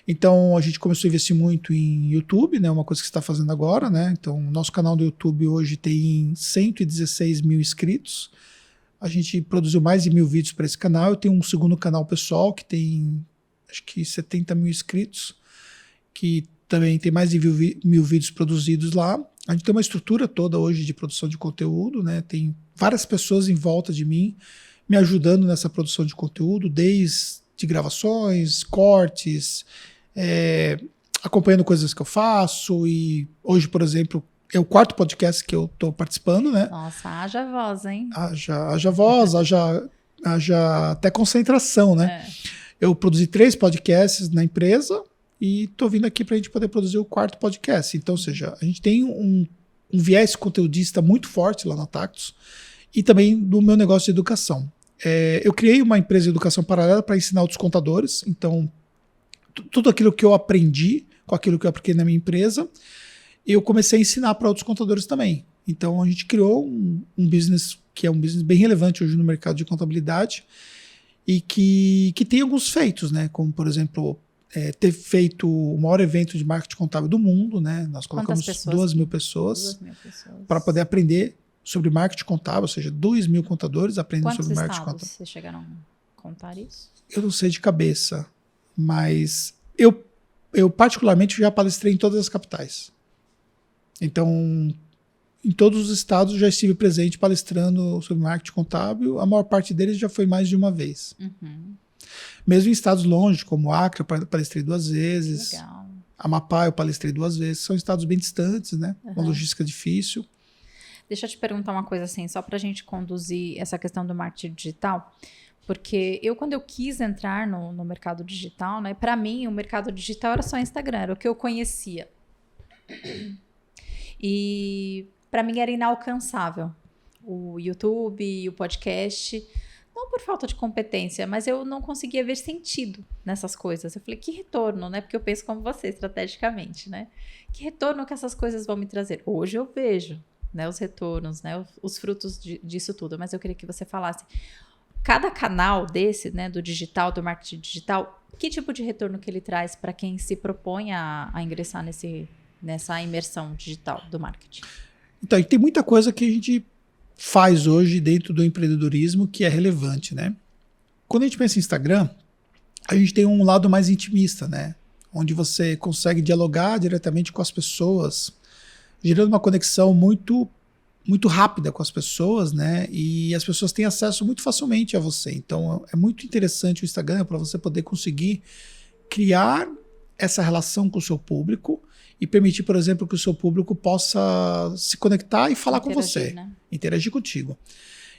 Então, a gente começou a investir muito em YouTube, né? Uma coisa que você está fazendo agora, né? Então, nosso canal do YouTube hoje tem 116 mil inscritos. A gente produziu mais de 1000 vídeos para esse canal. Eu tenho um segundo canal pessoal que tem, acho que 70 mil inscritos, que também tem mais de 1000 vídeos produzidos lá. A gente tem uma estrutura toda hoje de produção de conteúdo, né? Tem várias pessoas em volta de mim me ajudando nessa produção de conteúdo, desde gravações, cortes, acompanhando coisas que eu faço. E hoje, por exemplo, é o 4º podcast que eu estou participando, né? Nossa, haja voz, hein? Haja voz, haja até concentração, né? Eu produzi 3 podcasts na empresa e estou vindo aqui para a gente poder produzir o 4º podcast. Então, ou seja, a gente tem um viés conteudista muito forte lá na Tactus e também do meu negócio de educação. Eu criei uma empresa de educação paralela para ensinar outros contadores. Então, tudo aquilo que eu aprendi com aquilo que eu apliquei na minha empresa, eu comecei a ensinar para outros contadores também. Então, a gente criou um business que é um business bem relevante hoje no mercado de contabilidade e que tem alguns feitos, né? Como, por exemplo, ter feito o maior evento de marketing contábil do mundo, né? Nós colocamos 2.000 pessoas para poder aprender sobre marketing contábil, ou seja, 2.000 contadores aprendendo sobre marketing contábil. Quantos estados vocês chegaram a contar isso? Eu não sei de cabeça, mas eu particularmente já palestrei em todas as capitais. Então, em todos os estados já estive presente palestrando sobre marketing contábil. A maior parte deles já foi mais de uma vez. Uhum. Mesmo em estados longe, como Acre, eu palestrei 2 vezes. Legal. Amapá, eu palestrei 2 vezes. São estados bem distantes, né? Uma logística difícil. Deixa eu te perguntar uma coisa assim, só para a gente conduzir essa questão do marketing digital, porque quando eu quis entrar no mercado digital, né, para mim o mercado digital era só Instagram, era o que eu conhecia. E para mim era inalcançável. O YouTube, o podcast, não por falta de competência, mas eu não conseguia ver sentido nessas coisas. Eu falei, que retorno, né? Porque eu penso como você, estrategicamente, né? Que retorno que essas coisas vão me trazer? Hoje eu vejo, né, os retornos, né, os frutos disso tudo, mas eu queria que você falasse, cada canal desse, né, do digital, do marketing digital, que tipo de retorno que ele traz para quem se propõe a ingressar nessa imersão digital do marketing? Então, tem muita coisa que a gente faz hoje dentro do empreendedorismo que é relevante, né? Quando a gente pensa em Instagram, a gente tem um lado mais intimista, né? Onde você consegue dialogar diretamente com as pessoas, gerando uma conexão muito, muito rápida com as pessoas, né? E as pessoas têm acesso muito facilmente a você. Então, é muito interessante o Instagram para você poder conseguir criar essa relação com o seu público e permitir, por exemplo, que o seu público possa se conectar e falar com você, né? Interagir contigo.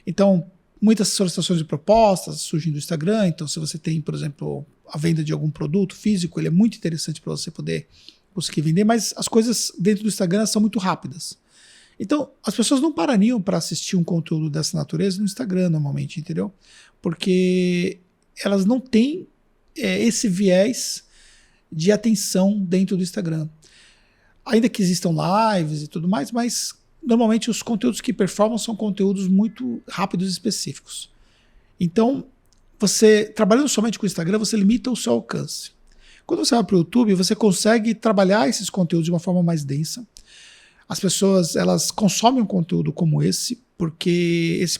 Então, muitas solicitações de propostas surgem do Instagram. Então, se você tem, por exemplo, a venda de algum produto físico, ele é muito interessante para você poder conseguir vender, mas as coisas dentro do Instagram são muito rápidas. Então, as pessoas não parariam para assistir um conteúdo dessa natureza no Instagram, normalmente, entendeu? Porque elas não têm esse viés de atenção dentro do Instagram. Ainda que existam lives e tudo mais, mas normalmente os conteúdos que performam são conteúdos muito rápidos e específicos. Então, você trabalhando somente com o Instagram, você limita o seu alcance. Quando você vai para o YouTube, você consegue trabalhar esses conteúdos de uma forma mais densa. As pessoas, elas consomem um conteúdo como esse, porque esse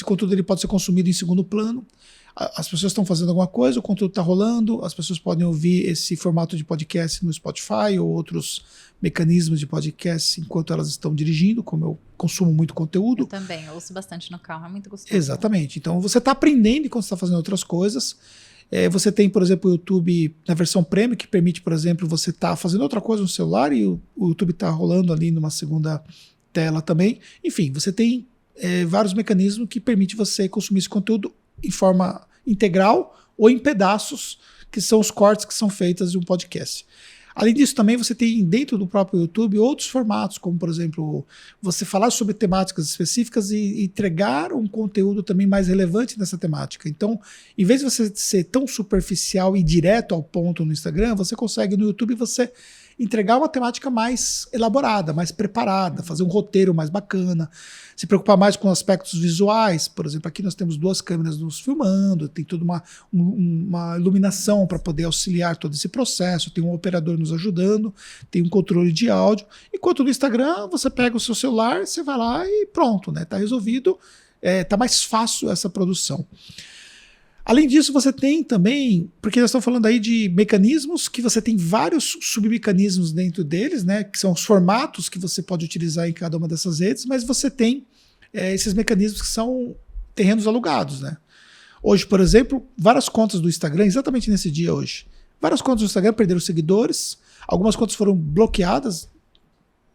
conteúdo ele pode ser consumido em segundo plano. As pessoas estão fazendo alguma coisa, o conteúdo está rolando, as pessoas podem ouvir esse formato de podcast no Spotify ou outros mecanismos de podcast enquanto elas estão dirigindo, como eu consumo muito conteúdo. Eu também, eu ouço bastante no carro, é muito gostoso. Exatamente. Então você está aprendendo enquanto está fazendo outras coisas. Você tem, por exemplo, o YouTube na versão Premium, que permite, por exemplo, você estar fazendo outra coisa no celular e o YouTube está rolando ali numa segunda tela também. Enfim, você tem vários mecanismos que permitem você consumir esse conteúdo em forma integral ou em pedaços, que são os cortes que são feitos de um podcast. Além disso, também você tem dentro do próprio YouTube outros formatos, como, por exemplo, você falar sobre temáticas específicas e entregar um conteúdo também mais relevante nessa temática. Então, em vez de você ser tão superficial e direto ao ponto no Instagram, você consegue no YouTube você entregar uma temática mais elaborada, mais preparada, fazer um roteiro mais bacana, se preocupar mais com aspectos visuais. Por exemplo, aqui nós temos 2 câmeras nos filmando, tem toda uma iluminação para poder auxiliar todo esse processo, tem um operador nos ajudando, tem um controle de áudio. Enquanto no Instagram, você pega o seu celular, você vai lá e pronto, né? Tá resolvido, tá mais fácil essa produção. Além disso, você tem também, porque nós estamos falando aí de mecanismos que você tem vários submecanismos dentro deles, né, que são os formatos que você pode utilizar em cada uma dessas redes, mas você tem esses mecanismos que são terrenos alugados, né? Hoje, por exemplo, várias contas do Instagram, exatamente nesse dia hoje, várias contas do Instagram perderam seguidores, algumas contas foram bloqueadas,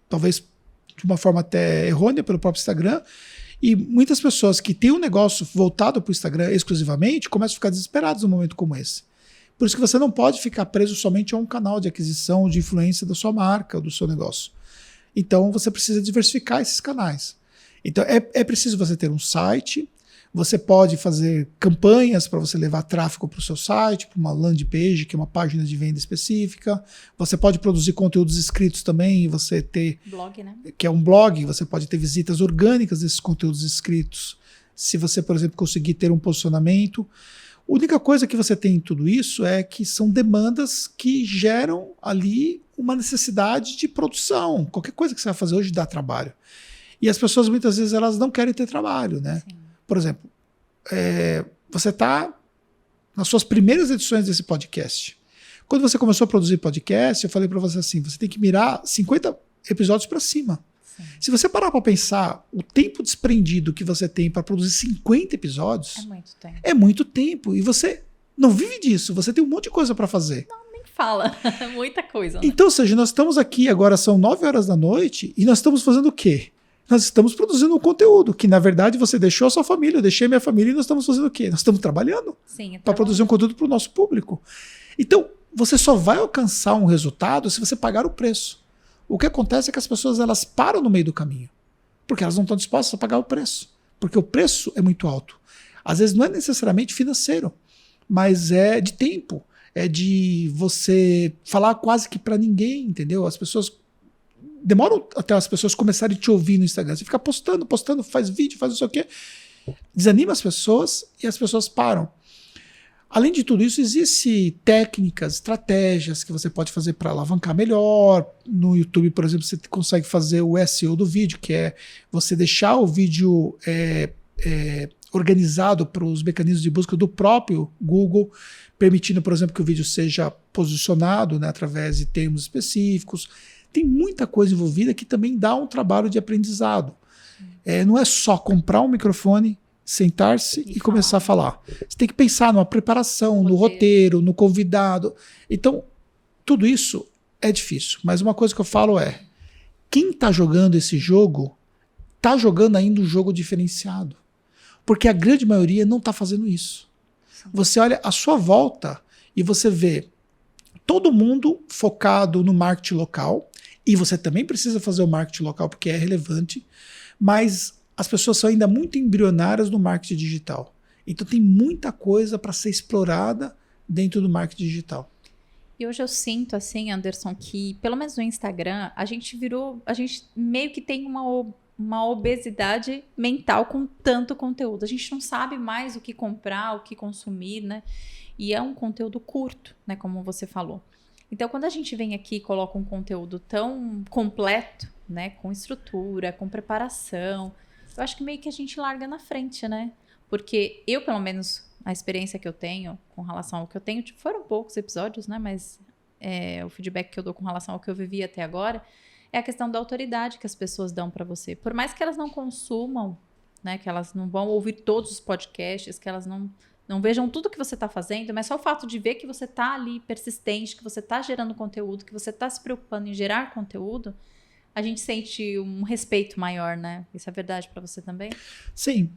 talvez de uma forma até errônea pelo próprio Instagram. E muitas pessoas que têm um negócio voltado para o Instagram exclusivamente começam a ficar desesperadas num momento como esse. Por isso que você não pode ficar preso somente a um canal de aquisição, de influência da sua marca, do seu negócio. Então você precisa diversificar esses canais. Então é preciso você ter um site, você pode fazer campanhas para você levar tráfego para o seu site, para uma landing page, que é uma página de venda específica. Você pode produzir conteúdos escritos também, e você ter... blog, né? Que é um blog, você pode ter visitas orgânicas desses conteúdos escritos. Se você, por exemplo, conseguir ter um posicionamento. A única coisa que você tem em tudo isso é que são demandas que geram ali uma necessidade de produção. Qualquer coisa que você vai fazer hoje dá trabalho. E as pessoas, muitas vezes, elas não querem ter trabalho, né? Sim. Por exemplo, você está nas suas primeiras edições desse podcast. Quando você começou a produzir podcast, eu falei para você assim, você tem que mirar 50 episódios para cima. Sim. Se você parar para pensar o tempo desprendido que você tem para produzir 50 episódios, é muito tempo. É muito tempo. E você não vive disso, você tem um monte de coisa para fazer. Não, nem fala. Muita coisa. Né? Então, ou seja, nós estamos aqui, agora são 9 horas da noite, e nós estamos fazendo o quê? Nós estamos produzindo um conteúdo que, na verdade, você deixou a sua família, eu deixei a minha família, e nós estamos fazendo o quê? Nós estamos trabalhando para produzir um conteúdo para o nosso público. Então, você só vai alcançar um resultado se você pagar o preço. O que acontece é que as pessoas elas param no meio do caminho, porque elas não estão dispostas a pagar o preço, porque o preço é muito alto. Às vezes não é necessariamente financeiro, mas é de tempo. É de você falar quase que para ninguém, entendeu? As pessoas demoram até as pessoas começarem a te ouvir no Instagram. Você fica postando, faz vídeo, faz não sei o quê. Desanima as pessoas e as pessoas param. Além de tudo isso, existem técnicas, estratégias que você pode fazer para alavancar melhor. No YouTube, por exemplo, você consegue fazer o SEO do vídeo, que é você deixar o vídeo organizado para os mecanismos de busca do próprio Google, permitindo, por exemplo, que o vídeo seja posicionado, né, através de termos específicos. Tem muita coisa envolvida que também dá um trabalho de aprendizado. Não é só comprar um microfone, sentar-se e começar a falar. Você tem que pensar numa preparação, no roteiro, no convidado. Então, tudo isso é difícil. Mas uma coisa que eu falo é, quem está jogando esse jogo, está jogando ainda um jogo diferenciado. Porque a grande maioria não está fazendo isso. Você olha à sua volta e você vê todo mundo focado no marketing local, e você também precisa fazer o marketing local porque é relevante, mas as pessoas são ainda muito embrionárias no marketing digital. Então tem muita coisa para ser explorada dentro do marketing digital. E hoje eu sinto, assim, Anderson, que pelo menos no Instagram, a gente meio que tem uma obesidade mental com tanto conteúdo. A gente não sabe mais o que comprar, o que consumir, né? E é um conteúdo curto, né? Como você falou. Então, quando a gente vem aqui e coloca um conteúdo tão completo, né? Com estrutura, com preparação, eu acho que meio que a gente larga na frente, né? Porque eu, pelo menos, a experiência que eu tenho com relação ao que eu tenho, tipo, foram poucos episódios, né? Mas o feedback que eu dou com relação ao que eu vivi até agora é a questão da autoridade que as pessoas dão para você. Por mais que elas não consumam, né? Que elas não vão ouvir todos os podcasts, que elas não vejam tudo que você está fazendo, mas só o fato de ver que você está ali persistente, que você está gerando conteúdo, que você está se preocupando em gerar conteúdo, a gente sente um respeito maior, né? Isso é verdade para você também? Sim.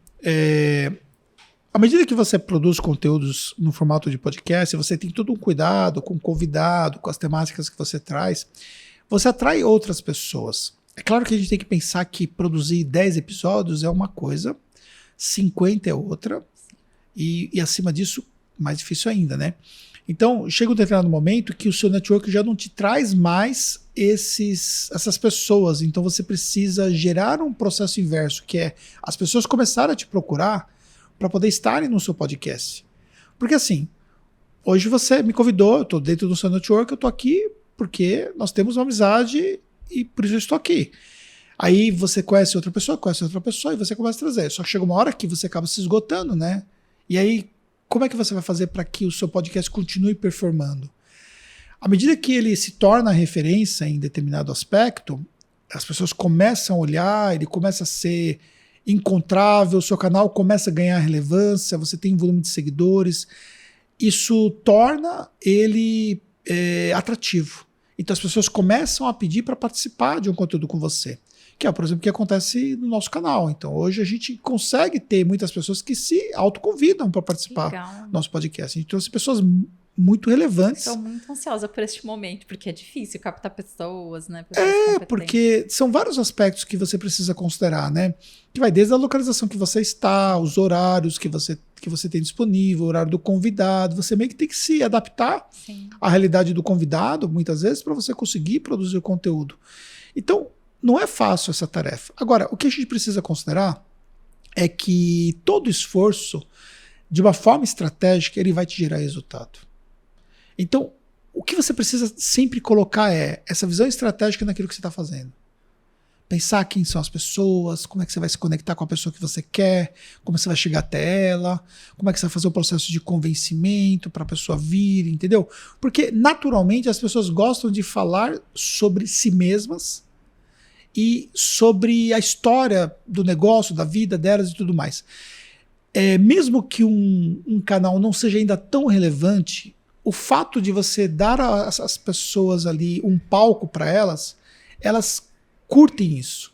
À medida que você produz conteúdos no formato de podcast, você tem todo um cuidado com o convidado, com as temáticas que você traz, você atrai outras pessoas. É claro que a gente tem que pensar que produzir 10 episódios é uma coisa, 50 é outra, e acima disso, mais difícil ainda, né? Então, chega um determinado momento que o seu network já não te traz mais essas pessoas. Então, você precisa gerar um processo inverso, que é as pessoas começarem a te procurar para poder estarem no seu podcast. Porque assim, hoje você me convidou, eu estou dentro do seu network, eu estou aqui porque nós temos uma amizade e por isso eu estou aqui. Aí você conhece outra pessoa e você começa a trazer. Só que chega uma hora que você acaba se esgotando, né? E aí, como é que você vai fazer para que o seu podcast continue performando? À medida que ele se torna referência em determinado aspecto, as pessoas começam a olhar, ele começa a ser encontrável, o seu canal começa a ganhar relevância, você tem um volume de seguidores, isso torna ele atrativo. Então as pessoas começam a pedir para participar de um conteúdo com você, que é, por exemplo, o que acontece no nosso canal. Então hoje a gente consegue ter muitas pessoas que se autoconvidam para participar do nosso podcast. A gente trouxe pessoas muito relevantes. Estou muito ansiosa por este momento, porque é difícil captar pessoas, né? Porque são vários aspectos que você precisa considerar, né? Que vai desde a localização que você está, os horários que você tem disponível, o horário do convidado. Você meio que tem que se adaptar à realidade do convidado, muitas vezes, para você conseguir produzir o conteúdo. Então, não é fácil essa tarefa. Agora, o que a gente precisa considerar é que todo esforço, de uma forma estratégica, ele vai te gerar resultado. Então, o que você precisa sempre colocar é essa visão estratégica naquilo que você está fazendo. Pensar quem são as pessoas, como é que você vai se conectar com a pessoa que você quer, como você vai chegar até ela, como é que você vai fazer o processo de convencimento para a pessoa vir, entendeu? Porque, naturalmente, as pessoas gostam de falar sobre si mesmas e sobre a história do negócio, da vida delas e tudo mais. Mesmo que um canal não seja ainda tão relevante, o fato de você dar às pessoas ali um palco para elas curtem isso.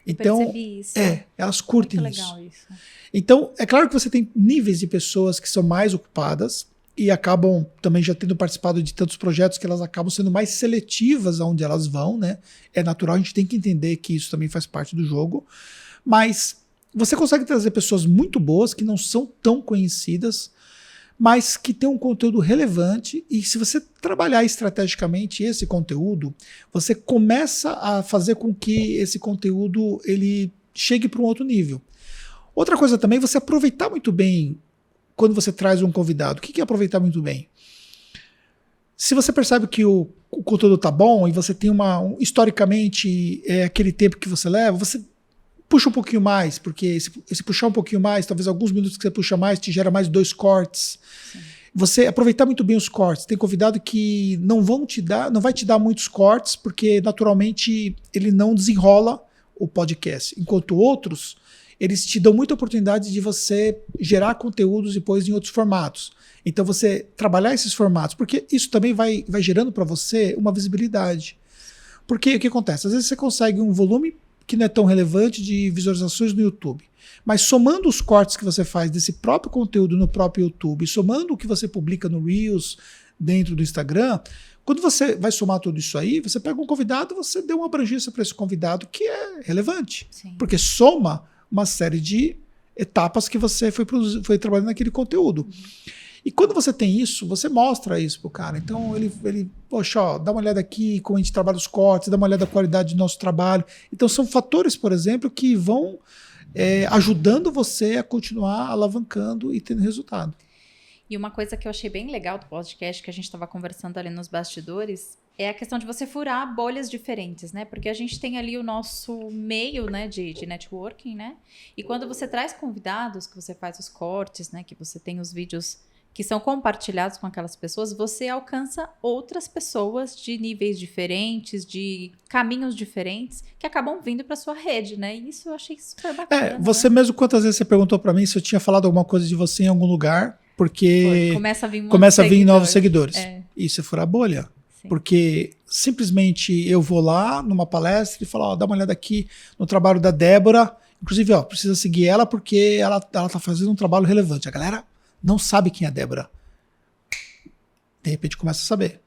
Então, percebi isso. elas curtem muito isso. Legal isso. Então, é claro que você tem níveis de pessoas que são mais ocupadas e acabam também já tendo participado de tantos projetos que elas acabam sendo mais seletivas aonde elas vão, né? É natural, a gente tem que entender que isso também faz parte do jogo, mas você consegue trazer pessoas muito boas que não são tão conhecidas, mas que tem um conteúdo relevante, e se você trabalhar estrategicamente esse conteúdo, você começa a fazer com que esse conteúdo ele chegue para um outro nível. Outra coisa também, você aproveitar muito bem quando você traz um convidado. O que é aproveitar muito bem? Se você percebe que o conteúdo tá bom e você tem historicamente, aquele tempo que você leva, você puxa um pouquinho mais, porque se puxar um pouquinho mais, talvez alguns minutos que você puxa mais, te gera mais 2 cortes. Sim. Você aproveitar muito bem os cortes. Tem convidado que não vai te dar muitos cortes, porque naturalmente ele não desenrola o podcast. Enquanto outros, eles te dão muita oportunidade de você gerar conteúdos depois em outros formatos. Então você trabalhar esses formatos, porque isso também vai gerando para você uma visibilidade. Porque o que acontece? Às vezes você consegue um volume que não é tão relevante de visualizações no YouTube. Mas somando os cortes que você faz desse próprio conteúdo no próprio YouTube, somando o que você publica no Reels, dentro do Instagram, quando você vai somar tudo isso aí, você pega um convidado, você deu uma abrangência para esse convidado que é relevante. Sim. Porque soma uma série de etapas que você foi trabalhando naquele conteúdo. E quando você tem isso, você mostra isso pro cara. Então ele poxa, ó, dá uma olhada aqui como a gente trabalha os cortes, dá uma olhada na qualidade do nosso trabalho. Então são fatores, por exemplo, que vão ajudando você a continuar alavancando e tendo resultado. E uma coisa que eu achei bem legal do podcast, que a gente estava conversando ali nos bastidores, é a questão de você furar bolhas diferentes, né? Porque a gente tem ali o nosso meio, né, de networking, né? E quando você traz convidados, que você faz os cortes, né, que você tem os vídeos que são compartilhados com aquelas pessoas, você alcança outras pessoas de níveis diferentes, de caminhos diferentes, que acabam vindo para sua rede, né? E isso eu achei super bacana. Você mesmo, quantas vezes você perguntou para mim se eu tinha falado alguma coisa de você em algum lugar, porque começa a vir novos seguidores. Isso é furar a bolha. Sim. Porque simplesmente eu vou lá numa palestra e falo, ó, dá uma olhada aqui no trabalho da Débora, inclusive, ó, precisa seguir ela porque ela tá fazendo um trabalho relevante. A galera não sabe quem é a Débora. De repente começa a saber.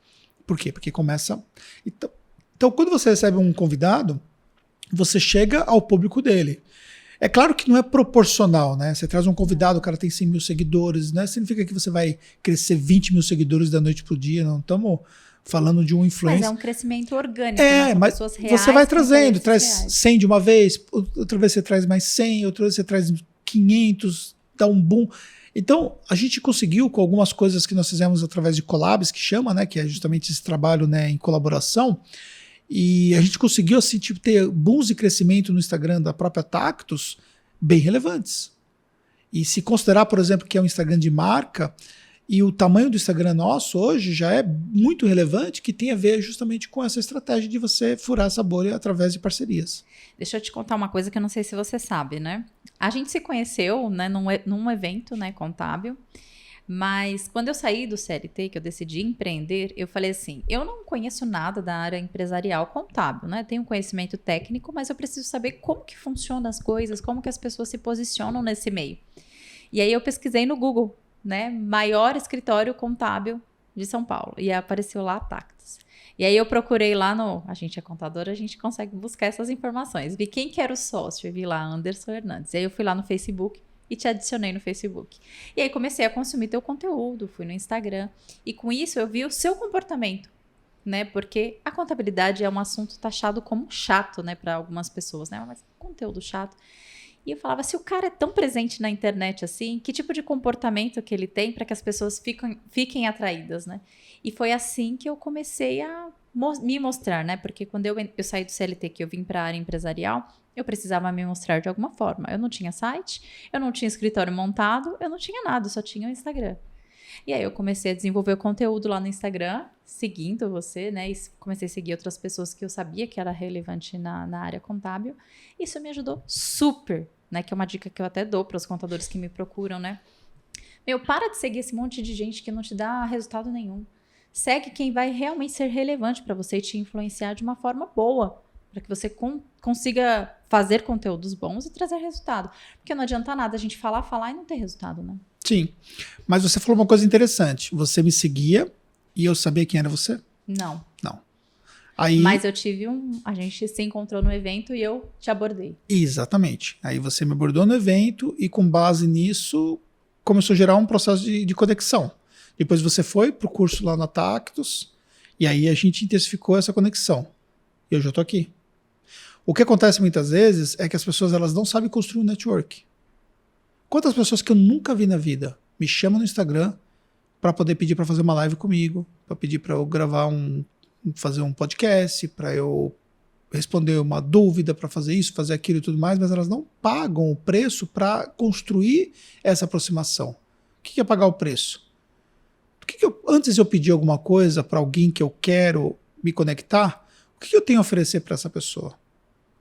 Por quê? Porque começa... Então, quando você recebe um convidado, você chega ao público dele. É claro que não é proporcional, né? Você traz um convidado, o cara tem 100 mil seguidores, né? Significa que você vai crescer 20 mil seguidores da noite pro dia, não estamos falando de um influencer. Mas é um crescimento orgânico, né? São mas pessoas reais, você vai trazendo, traz 100 de uma vez, outra vez você traz mais 100, outra vez você traz 500, dá um boom. Então, a gente conseguiu, com algumas coisas que nós fizemos através de collabs, que chama, né, que é justamente esse trabalho, né, em colaboração, e a gente conseguiu assim, tipo, ter booms de crescimento no Instagram da própria Tactus bem relevantes. E se considerar, por exemplo, que é um Instagram de marca, e o tamanho do Instagram nosso hoje já é muito relevante, que tem a ver justamente com essa estratégia de você furar essa bolha através de parcerias. Deixa eu te contar uma coisa que eu não sei se você sabe, né? A gente se conheceu, né, num evento, né, contábil, mas quando eu saí do CLT, que eu decidi empreender, eu falei assim, eu não conheço nada da área empresarial contábil, né? Tenho conhecimento técnico, mas eu preciso saber como que funcionam as coisas, como que as pessoas se posicionam nesse meio. E aí eu pesquisei no Google, né, maior escritório contábil de São Paulo, e apareceu lá a Tactus. E aí eu procurei lá a gente é contadora, a gente consegue buscar essas informações. Vi quem que era o sócio, vi lá Anderson Hernandes. E aí eu fui lá no Facebook e te adicionei no Facebook. E aí comecei a consumir teu conteúdo, fui no Instagram. E com isso eu vi o seu comportamento, né? Porque a contabilidade é um assunto taxado como chato, né, para algumas pessoas, né? Mas conteúdo chato. E eu falava, se o cara é tão presente na internet assim, que tipo de comportamento que ele tem para que as pessoas fiquem atraídas, né? E foi assim que eu comecei a me mostrar, né? Porque quando eu saí do CLT, que eu vim para a área empresarial, eu precisava me mostrar de alguma forma. Eu não tinha site, eu não tinha escritório montado, eu não tinha nada, eu só tinha o Instagram. E aí eu comecei a desenvolver o conteúdo lá no Instagram, seguindo você, né? E comecei a seguir outras pessoas que eu sabia que era relevante na área contábil. Isso me ajudou super, né? Que é uma dica que eu até dou para os contadores que me procuram, né? Meu, para de seguir esse monte de gente que não te dá resultado nenhum. Segue quem vai realmente ser relevante para você e te influenciar de uma forma boa, para que você consiga fazer conteúdos bons e trazer resultado. Porque não adianta nada a gente falar e não ter resultado, né? Sim, mas você falou uma coisa interessante. Você me seguia e eu sabia quem era você? Não. Aí, Mas eu tive a gente se encontrou no evento e eu te abordei. exatamente. Aí você me abordou no evento e com base nisso começou a gerar um processo de conexão. Depois você foi pro curso lá na Tactus e aí a gente intensificou essa conexão. E eu já tô aqui. O que acontece muitas vezes é que as pessoas elas não sabem construir um network. Quantas pessoas que eu nunca vi na vida me chamam no Instagram para poder pedir para fazer uma live comigo, para pedir para eu fazer um podcast, para eu responder uma dúvida, para fazer isso, fazer aquilo e tudo mais, mas elas não pagam o preço para construir essa aproximação. O que é pagar o preço? Antes de eu pedir alguma coisa para alguém que eu quero me conectar, o que eu tenho a oferecer para essa pessoa?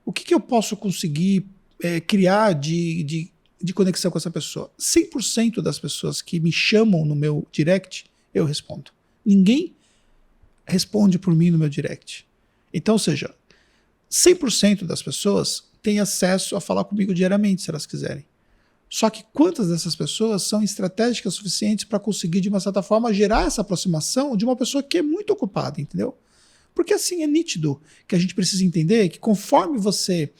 O que eu posso conseguir criar de conexão com essa pessoa? 100% das pessoas que me chamam no meu direct, eu respondo. Ninguém responde por mim no meu direct. Então, ou seja, 100% das pessoas têm acesso a falar comigo diariamente, se elas quiserem. Só que quantas dessas pessoas são estratégicas o suficientes para conseguir, de uma certa forma, gerar essa aproximação de uma pessoa que é muito ocupada, entendeu? Porque assim é nítido que a gente precisa entender que conforme você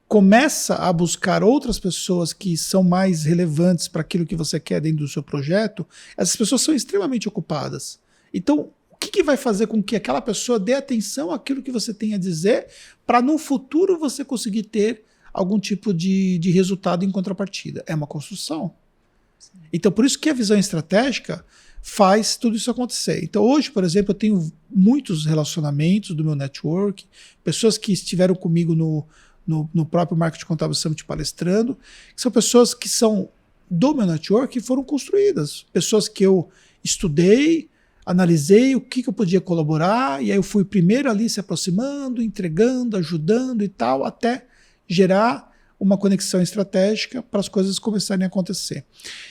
começa a buscar outras pessoas que são mais relevantes para aquilo que você quer dentro do seu projeto, essas pessoas são extremamente ocupadas. Então, o que vai fazer com que aquela pessoa dê atenção àquilo que você tem a dizer para no futuro você conseguir ter algum tipo de resultado em contrapartida? É uma construção. Sim. Então, por isso que a visão estratégica faz tudo isso acontecer. Então, hoje, por exemplo, eu tenho muitos relacionamentos do meu network, pessoas que estiveram comigo no próprio Marketing Contábil Summit palestrando, que são pessoas que são do meu network e foram construídas. Pessoas que eu estudei, analisei o que eu podia colaborar, e aí eu fui primeiro ali se aproximando, entregando, ajudando e tal, até gerar uma conexão estratégica para as coisas começarem a acontecer.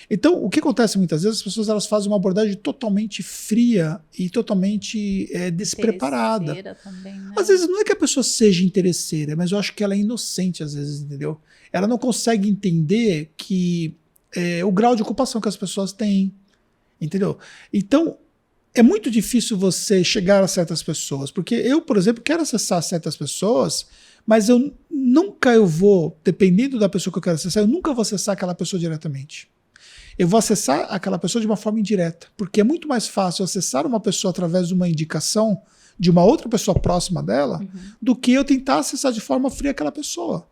Então, o que acontece muitas vezes, as pessoas elas fazem uma abordagem totalmente fria e totalmente despreparada. Também, né? Às vezes não é que a pessoa seja interesseira, mas eu acho que ela é inocente às vezes, entendeu? Ela não consegue entender que o grau de ocupação que as pessoas têm, entendeu? Então, é muito difícil você chegar a certas pessoas, porque eu, por exemplo, quero acessar certas pessoas, mas eu vou, dependendo da pessoa que eu quero acessar, eu nunca vou acessar aquela pessoa diretamente. Eu vou acessar aquela pessoa de uma forma indireta, porque é muito mais fácil acessar uma pessoa através de uma indicação de uma outra pessoa próxima dela, do que eu tentar acessar de forma fria aquela pessoa.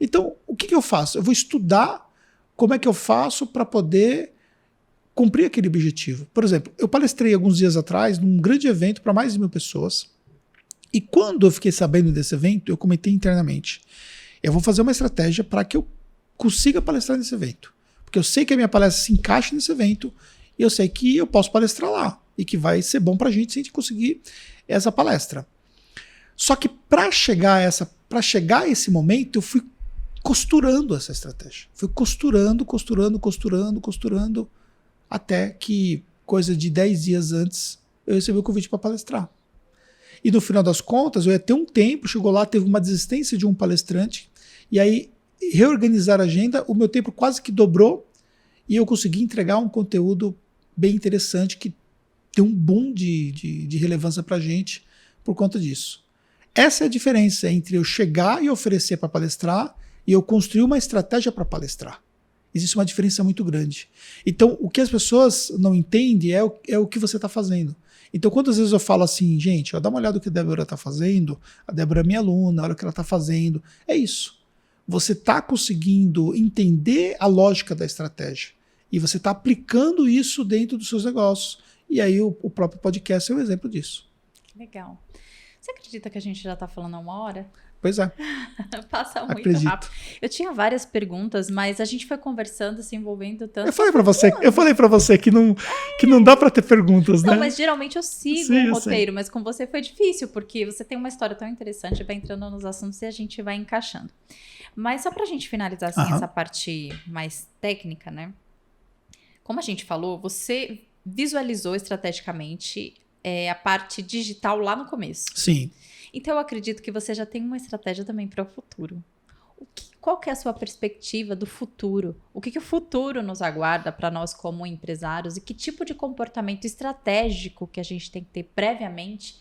Então, o que eu faço? Eu vou estudar como é que eu faço para poder cumprir aquele objetivo. Por exemplo, eu palestrei alguns dias atrás num grande evento para mais de 1.000 pessoas. E quando eu fiquei sabendo desse evento, eu comentei internamente: eu vou fazer uma estratégia para que eu consiga palestrar nesse evento. Porque eu sei que a minha palestra se encaixa nesse evento e eu sei que eu posso palestrar lá e que vai ser bom para a gente se a gente conseguir essa palestra. Só que para chegar a esse momento, eu fui costurando essa estratégia. Fui costurando, até que, coisa de 10 dias antes, eu recebi o convite para palestrar. E no final das contas, eu ia ter um tempo, chegou lá, teve uma desistência de um palestrante, e aí reorganizar a agenda, o meu tempo quase que dobrou, e eu consegui entregar um conteúdo bem interessante, que tem um boom de relevância para a gente por conta disso. Essa é a diferença entre eu chegar e oferecer para palestrar, e eu construir uma estratégia para palestrar. Existe uma diferença muito grande. Então, o que as pessoas não entendem é o que você está fazendo. Então, quantas vezes eu falo assim, gente, ó, dá uma olhada no que a Débora está fazendo, a Débora é minha aluna, olha o que ela está fazendo. É isso. Você está conseguindo entender a lógica da estratégia e você está aplicando isso dentro dos seus negócios. E aí o próprio podcast é um exemplo disso. Legal. Você acredita que a gente já está falando há 1 hora? Pois é. Passa muito rápido. Eu tinha várias perguntas, mas a gente foi conversando, se envolvendo tanto. Eu falei pra você que não dá pra ter perguntas, né? Não, mas geralmente eu sigo o roteiro, mas com você foi difícil, porque você tem uma história tão interessante, vai entrando nos assuntos e a gente vai encaixando. Mas só pra gente finalizar assim, essa parte mais técnica, né? Como a gente falou, você visualizou estrategicamente a parte digital lá no começo. Sim. Então, eu acredito que você já tem uma estratégia também para o futuro. Qual que é a sua perspectiva do futuro? O que o futuro nos aguarda para nós como empresários? E que tipo de comportamento estratégico que a gente tem que ter previamente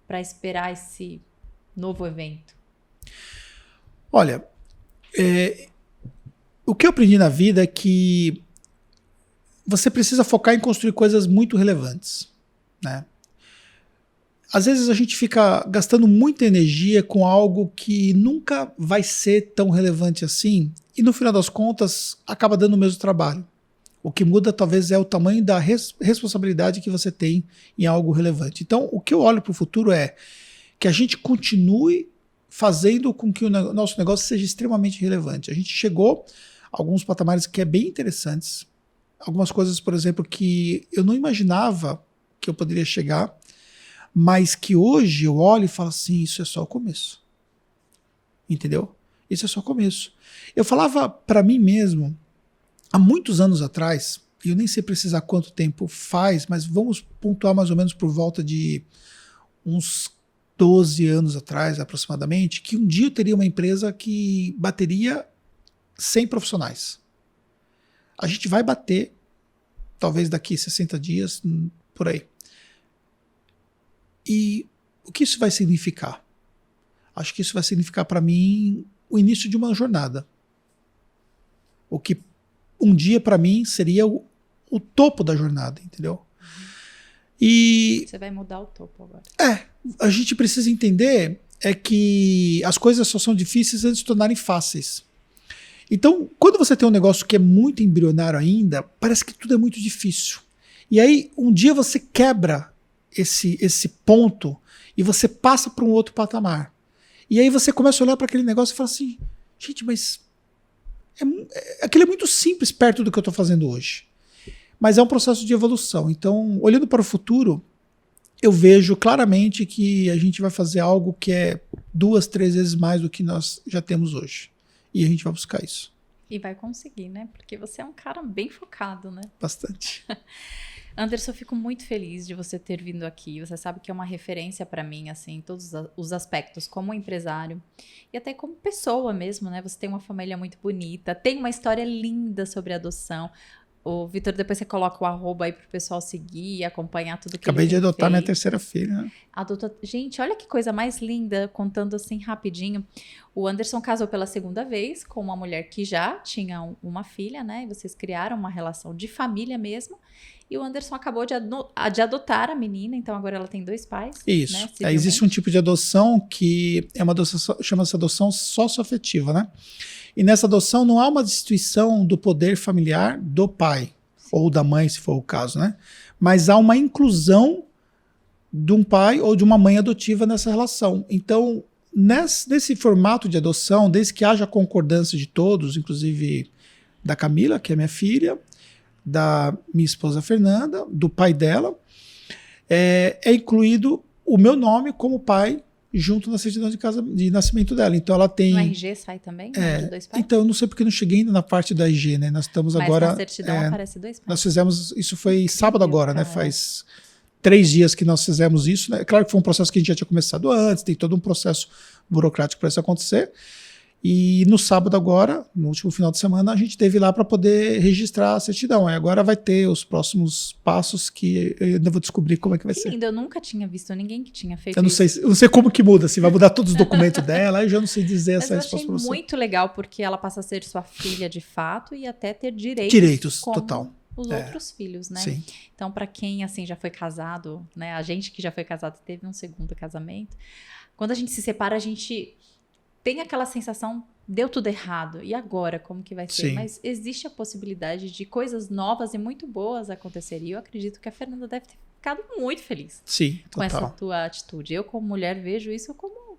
para esperar esse novo evento? Olha, o que eu aprendi na vida é que você precisa focar em construir coisas muito relevantes, né? Às vezes a gente fica gastando muita energia com algo que nunca vai ser tão relevante assim e no final das contas acaba dando o mesmo trabalho. O que muda talvez é o tamanho da responsabilidade que você tem em algo relevante. Então, o que eu olho para o futuro é que a gente continue fazendo com que o nosso negócio seja extremamente relevante. A gente chegou a alguns patamares que é bem interessantes. Algumas coisas, por exemplo, que eu não imaginava que eu poderia chegar, mas que hoje eu olho e falo assim, isso é só o começo. Entendeu? Isso é só o começo. Eu falava para mim mesmo, há muitos anos atrás, e eu nem sei precisar quanto tempo faz, mas vamos pontuar mais ou menos por volta de uns 12 anos atrás, aproximadamente, que um dia eu teria uma empresa que bateria 100 profissionais. A gente vai bater, talvez daqui 60 dias, por aí. E o que isso vai significar? Acho que isso vai significar para mim o início de uma jornada. O que um dia para mim seria o topo da jornada, entendeu? E você vai mudar o topo agora. A gente precisa entender que as coisas só são difíceis antes de se tornarem fáceis. Então, quando você tem um negócio que é muito embrionário ainda, parece que tudo é muito difícil. E aí, um dia você quebra esse ponto e você passa para um outro patamar. E aí você começa a olhar para aquele negócio e fala assim, gente, mas aquilo é muito simples perto do que eu estou fazendo hoje. Mas é um processo de evolução. Então, olhando para o futuro, eu vejo claramente que a gente vai fazer algo que é 2, 3 vezes mais do que nós já temos hoje. E a gente vai buscar isso. E vai conseguir, né? Porque você é um cara bem focado, né? Bastante. Anderson, eu fico muito feliz de você ter vindo aqui. Você sabe que é uma referência para mim, assim, em todos os aspectos, como empresário e até como pessoa mesmo, né? Você tem uma família muito bonita, tem uma história linda sobre adoção. O Vitor, depois você coloca o @ aí pro pessoal seguir e acompanhar tudo que Acabei ele de tem adotar minha feito. terceira filha. Né? Gente, olha que coisa mais linda, contando assim rapidinho. O Anderson casou pela segunda vez com uma mulher que já tinha uma filha, né? E vocês criaram uma relação de família mesmo. E o Anderson acabou de adotar a menina, então agora ela tem 2 pais. Isso. Né, existe um tipo de adoção que é uma adoção, chama-se adoção socioafetiva, né? E nessa adoção não há uma destituição do poder familiar do pai, ou da mãe, se for o caso, né? Mas há uma inclusão de um pai ou de uma mãe adotiva nessa relação. Então, nesse formato de adoção, desde que haja concordância de todos, inclusive da Camila, que é minha filha, da minha esposa Fernanda, do pai dela, é incluído o meu nome como pai junto na certidão de nascimento dela. Então ela tem... No RG sai também? De 2 pais? Então eu não sei porque não cheguei ainda na parte da RG, né? Nós estamos agora... Mas na certidão aparece 2 pais. Nós fizemos... Isso foi sábado agora, né? Faz 3 dias que nós fizemos isso, né? Claro que foi um processo que a gente já tinha começado antes, tem todo um processo burocrático para isso acontecer. E no sábado agora, no último final de semana, a gente teve lá para poder registrar a certidão. Aí agora vai ter os próximos passos que eu ainda vou descobrir como é que vai ser. Lindo, eu nunca tinha visto ninguém que tinha feito eu não sei como que muda, se vai mudar todos os documentos dela, aí eu já não sei dizer essa resposta para você. Mas eu achei muito legal, porque ela passa a ser sua filha de fato e até ter direitos como total. Os outros filhos, né? Sim. Então, para quem assim já foi casado, né? A gente que já foi casado e teve um segundo casamento, quando a gente se separa, a gente tem aquela sensação, deu tudo errado, e agora como que vai ser? Sim. Mas existe a possibilidade de coisas novas e muito boas acontecerem. E eu acredito que a Fernanda deve ter ficado muito feliz. Sim, com total. essa tua atitude. Eu, como mulher, vejo isso como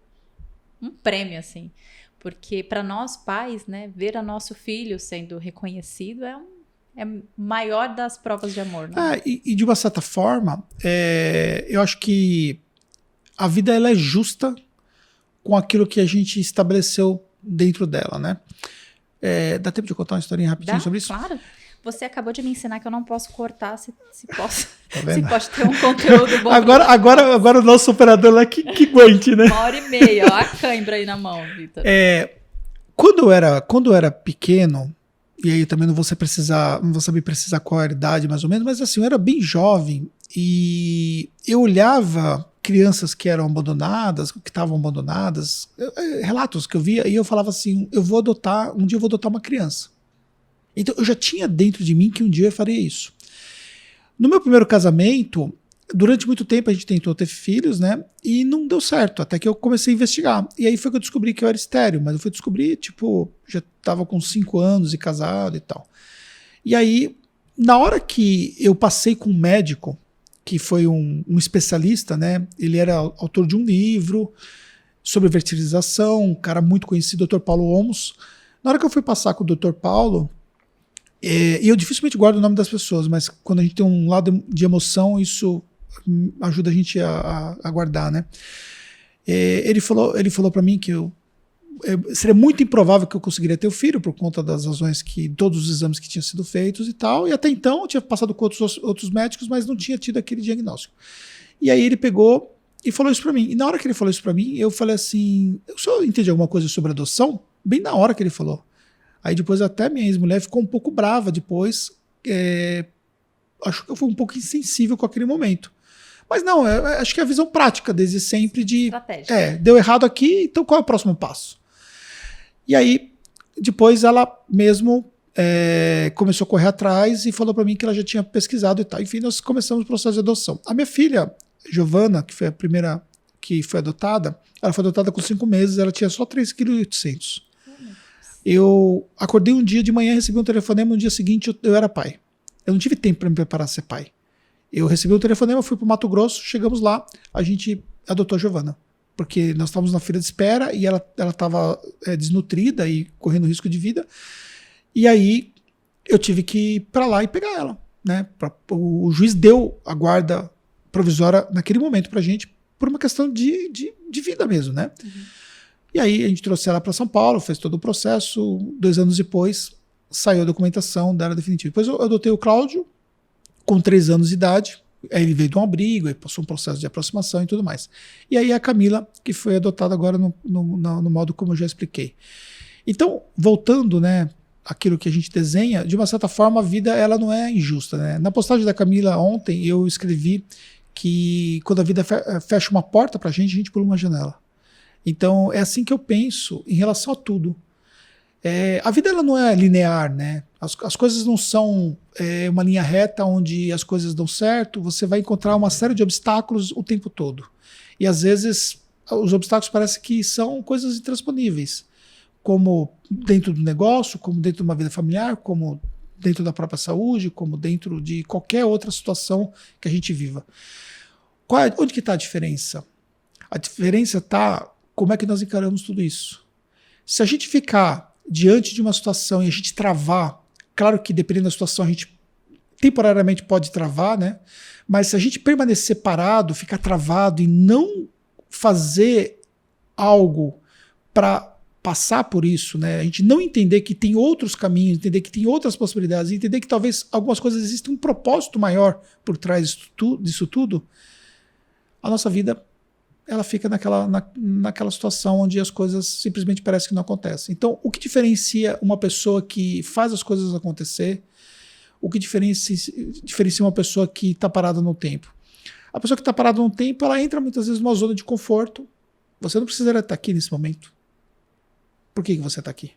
um prêmio, assim. Porque para nós pais, né, ver a nosso filho sendo reconhecido é maior das provas de amor, né? E de uma certa forma, eu acho que a vida ela é justa com aquilo que a gente estabeleceu dentro dela, né? Dá tempo de contar uma historinha rapidinho sobre isso? Claro. Você acabou de me ensinar que eu não posso cortar se posso. Tá vendo? Se pode ter um conteúdo bom. Agora o nosso operador lá que aguente, né? 1h30, ó, a cãibra aí na mão, Vitor. Quando eu era pequeno, e aí também não vou saber precisar qual era a idade mais ou menos, mas assim, eu era bem jovem e eu olhava crianças que eram abandonadas, que estavam abandonadas, relatos que eu via, e eu falava assim, um dia eu vou adotar uma criança. Então eu já tinha dentro de mim que um dia eu faria isso. No meu primeiro casamento, durante muito tempo a gente tentou ter filhos, né? E não deu certo, até que eu comecei a investigar. E aí foi que eu descobri que eu era estéril, mas eu fui descobrir, tipo, já estava com 5 anos e casado e tal. E aí, na hora que eu passei com um médico, que foi um especialista, né? Ele era autor de um livro sobre fertilização, um cara muito conhecido, Dr. Paulo Olmos. Na hora que eu fui passar com o Dr. Paulo, e eu dificilmente guardo o nome das pessoas, mas quando a gente tem um lado de emoção, isso ajuda a gente a guardar, né? Ele falou para mim que seria muito improvável que eu conseguiria ter o filho por conta das razões que todos os exames que tinham sido feitos e tal, e até então eu tinha passado com outros médicos, mas não tinha tido aquele diagnóstico. E aí ele pegou e falou isso para mim. E na hora que ele falou isso para mim, eu falei assim, eu só entendi alguma coisa sobre adoção, bem na hora que ele falou. Aí depois até minha ex-mulher ficou um pouco brava depois, acho que eu fui um pouco insensível com aquele momento. Mas não, acho que é a visão prática desde sempre de... Estratégia. Deu errado aqui, então qual é o próximo passo? E aí, depois ela mesmo começou a correr atrás e falou para mim que ela já tinha pesquisado e tal. Enfim, nós começamos o processo de adoção. A minha filha, Giovana, que foi a primeira que foi adotada, ela foi adotada com 5 meses, ela tinha só 3,8 kg. Eu acordei um dia de manhã, recebi um telefonema, no dia seguinte eu era pai. Eu não tive tempo para me preparar a ser pai. Eu recebi um telefonema, fui para o Mato Grosso, chegamos lá, a gente adotou a Giovana. Porque nós estávamos na fila de espera e ela estava desnutrida e correndo risco de vida. E aí eu tive que ir para lá e pegar ela. Né? O juiz deu a guarda provisória naquele momento para a gente por uma questão de vida mesmo. Né? Uhum. E aí a gente trouxe ela para São Paulo, fez todo o processo. 2 anos depois saiu a documentação dela definitiva. Depois eu adotei o Cláudio com 3 anos de idade. Aí ele veio de um abrigo, aí passou um processo de aproximação e tudo mais. E aí a Camila, que foi adotada agora no modo como eu já expliquei. Então, voltando, né, aquilo que a gente desenha, de uma certa forma a vida ela não é injusta. Né? Na postagem da Camila ontem eu escrevi que quando a vida fecha uma porta pra gente, a gente pula uma janela. Então é assim que eu penso em relação a tudo. A vida ela não é linear, né? As coisas não são uma linha reta onde as coisas dão certo. Você vai encontrar uma série de obstáculos o tempo todo. E às vezes os obstáculos parecem que são coisas intransponíveis, como dentro do negócio, como dentro de uma vida familiar, como dentro da própria saúde, como dentro de qualquer outra situação que a gente viva. Onde que está a diferença? A diferença está como é que nós encaramos tudo isso. Se a gente ficar diante de uma situação e a gente travar, claro que dependendo da situação a gente temporariamente pode travar, né? Mas se a gente permanecer parado, ficar travado e não fazer algo para passar por isso, né? A gente não entender que tem outros caminhos, entender que tem outras possibilidades, entender que talvez algumas coisas existem um propósito maior por trás disso tudo, a nossa vida ela fica naquela situação onde as coisas simplesmente parecem que não acontecem. Então, o que diferencia uma pessoa que faz as coisas acontecer, o que diferencia uma pessoa que está parada no tempo? A pessoa que está parada no tempo, ela entra muitas vezes numa zona de conforto. Você não precisaria estar aqui nesse momento. Por que você está aqui?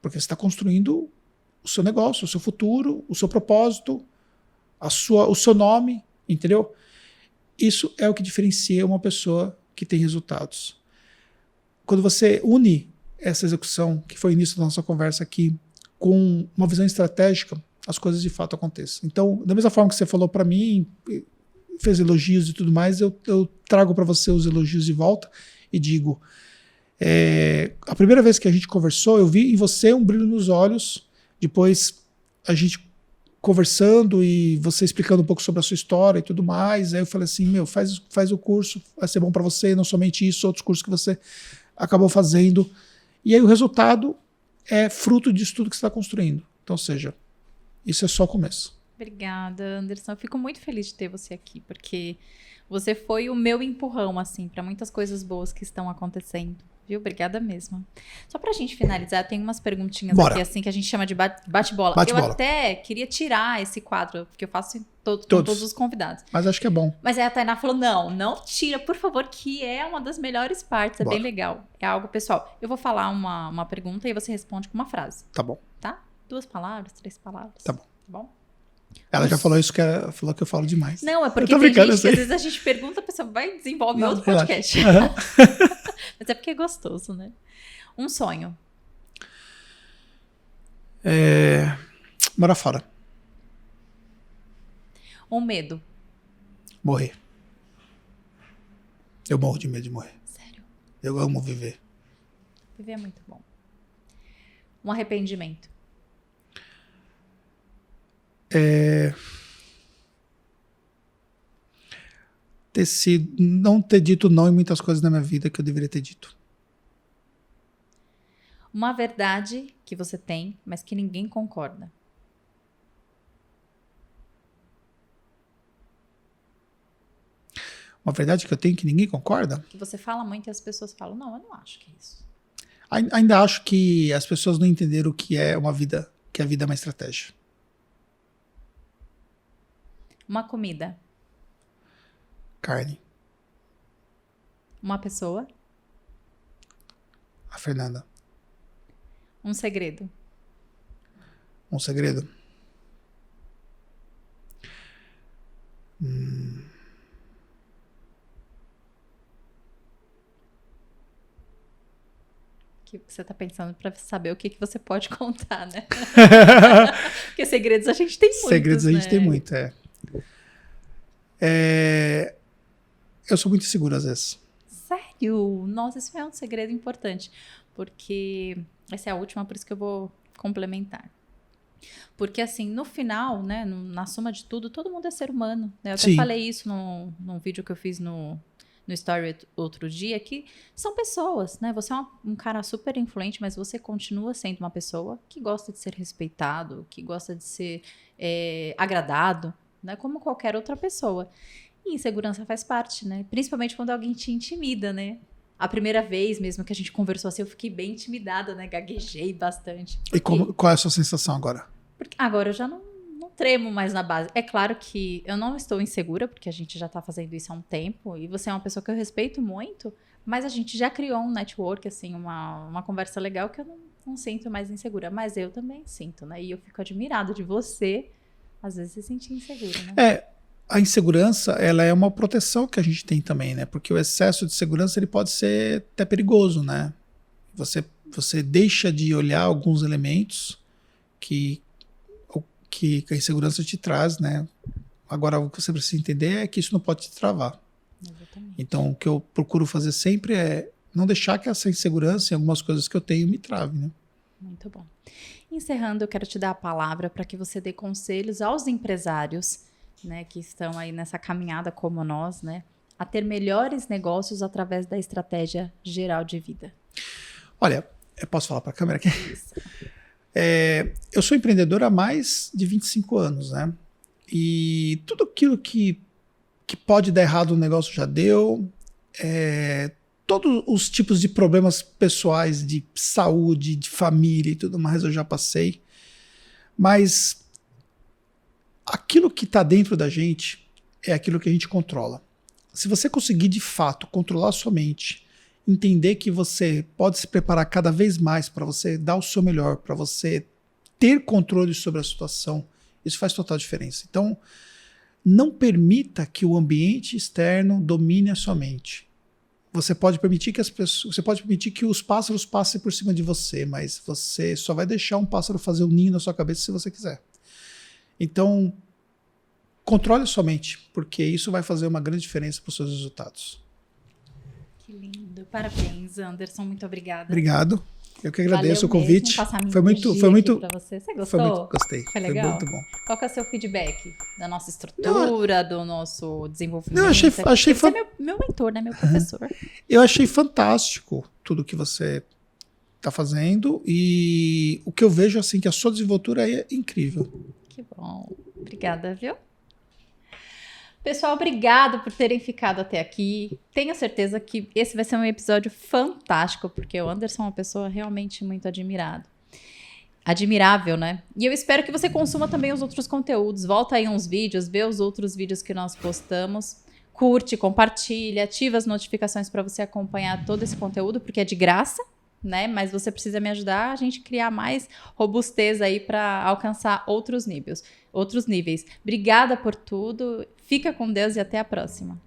Porque você está construindo o seu negócio, o seu futuro, o seu propósito, o seu nome, entendeu? Isso é o que diferencia uma pessoa que tem resultados. Quando você une essa execução, que foi o início da nossa conversa aqui, com uma visão estratégica, as coisas de fato acontecem. Então, da mesma forma que você falou para mim, fez elogios e tudo mais, eu trago para você os elogios de volta e digo, a primeira vez que a gente conversou, eu vi em você um brilho nos olhos, depois a gente conversando e você explicando um pouco sobre a sua história e tudo mais, aí eu falei assim, faz o curso, vai ser bom para você, não somente isso, outros cursos que você acabou fazendo, e aí o resultado é fruto disso tudo que você está construindo. Então, ou seja, isso é só o começo. Obrigada, Anderson, eu fico muito feliz de ter você aqui, porque você foi o meu empurrão, assim, para muitas coisas boas que estão acontecendo. viu? Obrigada mesmo. Só pra gente finalizar, tem umas perguntinhas Bora. aqui, assim, que a gente chama de bate-bola. Bate-bola. Eu até queria tirar esse quadro, porque eu faço com todos os convidados. Mas acho que é bom. Mas aí a Tainá falou, não tira, por favor, que é uma das melhores partes, é Bora. bem legal. É algo pessoal. Eu vou falar uma pergunta e você responde com uma frase, Tá bom. tá? 2 palavras, 3 palavras. Tá bom. Tá bom? Ela já falou isso, falou que eu falo demais. Não, é porque Eu tô tem brincando, gente que eu às sei. vezes a gente pergunta, a pessoa vai e desenvolve Não, outro relaxa. podcast. Aham. Mas é porque é gostoso, né? Um sonho. Morar fora. Um medo. Morrer. Eu morro de medo de morrer. Sério. Eu amo viver. Viver é muito bom. Um arrependimento. Não ter dito não em muitas coisas na minha vida que eu deveria ter dito. Uma verdade que você tem, mas que ninguém concorda. Uma verdade que eu tenho que ninguém concorda? Que você fala muito e as pessoas falam, não, eu não acho que é isso. Ainda acho que as pessoas não entenderam o que é uma vida, que a vida é uma estratégia. Uma comida. Carne. Uma pessoa. A Fernanda. Um segredo. Um segredo. Que você tá pensando pra saber o que você pode contar, né? Porque segredos a gente tem muitos, Segredos a gente né? tem muito, Eu sou muito inseguro às vezes. Sério? Nossa, isso é um segredo importante. Porque essa é a última, por isso que eu vou complementar. Porque, assim, no final, né, na soma de tudo, todo mundo é ser humano, né? Eu até Sim. falei isso num vídeo que eu fiz no Story outro dia, que são pessoas, né? Você é um cara super influente, mas você continua sendo uma pessoa que gosta de ser respeitado, que gosta de ser agradado, né? Como qualquer outra pessoa. E insegurança faz parte, né? Principalmente quando alguém te intimida, né? A primeira vez mesmo que a gente conversou assim, eu fiquei bem intimidada, né? Gaguejei bastante. E qual é a sua sensação agora? Porque agora eu já não tremo mais na base. É claro que eu não estou insegura, porque a gente já tá fazendo isso há um tempo, e você é uma pessoa que eu respeito muito, mas a gente já criou um network, assim, uma conversa legal que eu não sinto mais insegura. Mas eu também sinto, né? E eu fico admirada de você, às vezes, se sentir insegura, né? A insegurança, ela é uma proteção que a gente tem também, né? Porque o excesso de segurança, ele pode ser até perigoso, né? Você deixa de olhar alguns elementos que a insegurança te traz, né? Agora, o que você precisa entender é que isso não pode te travar. Exatamente. Então, o que eu procuro fazer sempre é não deixar que essa insegurança em algumas coisas que eu tenho me trave, né? Muito bom. Encerrando, eu quero te dar a palavra para que você dê conselhos aos empresários, né, que estão aí nessa caminhada como nós, né, a ter melhores negócios através da estratégia geral de vida. Olha, eu posso falar para a câmera aqui? Isso. Eu sou empreendedor há mais de 25 anos, né? E tudo aquilo que pode dar errado no negócio já deu. Todos os tipos de problemas pessoais, de saúde, de família e tudo mais, eu já passei. Mas aquilo que está dentro da gente é aquilo que a gente controla. Se você conseguir, de fato, controlar a sua mente, entender que você pode se preparar cada vez mais para você dar o seu melhor, para você ter controle sobre a situação, isso faz total diferença. Então, não permita que o ambiente externo domine a sua mente. Você pode permitir que os pássaros passem por cima de você, mas você só vai deixar um pássaro fazer um ninho na sua cabeça se você quiser. Então, controle a sua mente, porque isso vai fazer uma grande diferença para os seus resultados. Que lindo. Parabéns, Anderson. Muito obrigada. Obrigado. Eu que agradeço o convite. Foi muito pra você. Você gostou? Gostei. Foi legal? Foi muito bom. Qual que é o seu feedback da nossa estrutura, do nosso desenvolvimento? Não, achei Você é meu mentor, né? Meu professor. Eu achei fantástico tudo que você está fazendo e o que eu vejo assim que a sua desenvoltura é incrível. Que bom. Obrigada, viu? Pessoal, obrigado por terem ficado até aqui. Tenho certeza que esse vai ser um episódio fantástico, porque o Anderson é uma pessoa realmente muito admirável, né? E eu espero que você consuma também os outros conteúdos. Volta aí uns vídeos, vê os outros vídeos que nós postamos. Curte, compartilha, ativa as notificações para você acompanhar todo esse conteúdo, porque é de graça, né? Mas você precisa me ajudar a gente criar mais robustez aí para alcançar outros níveis. Obrigada por tudo. Fica com Deus e até a próxima.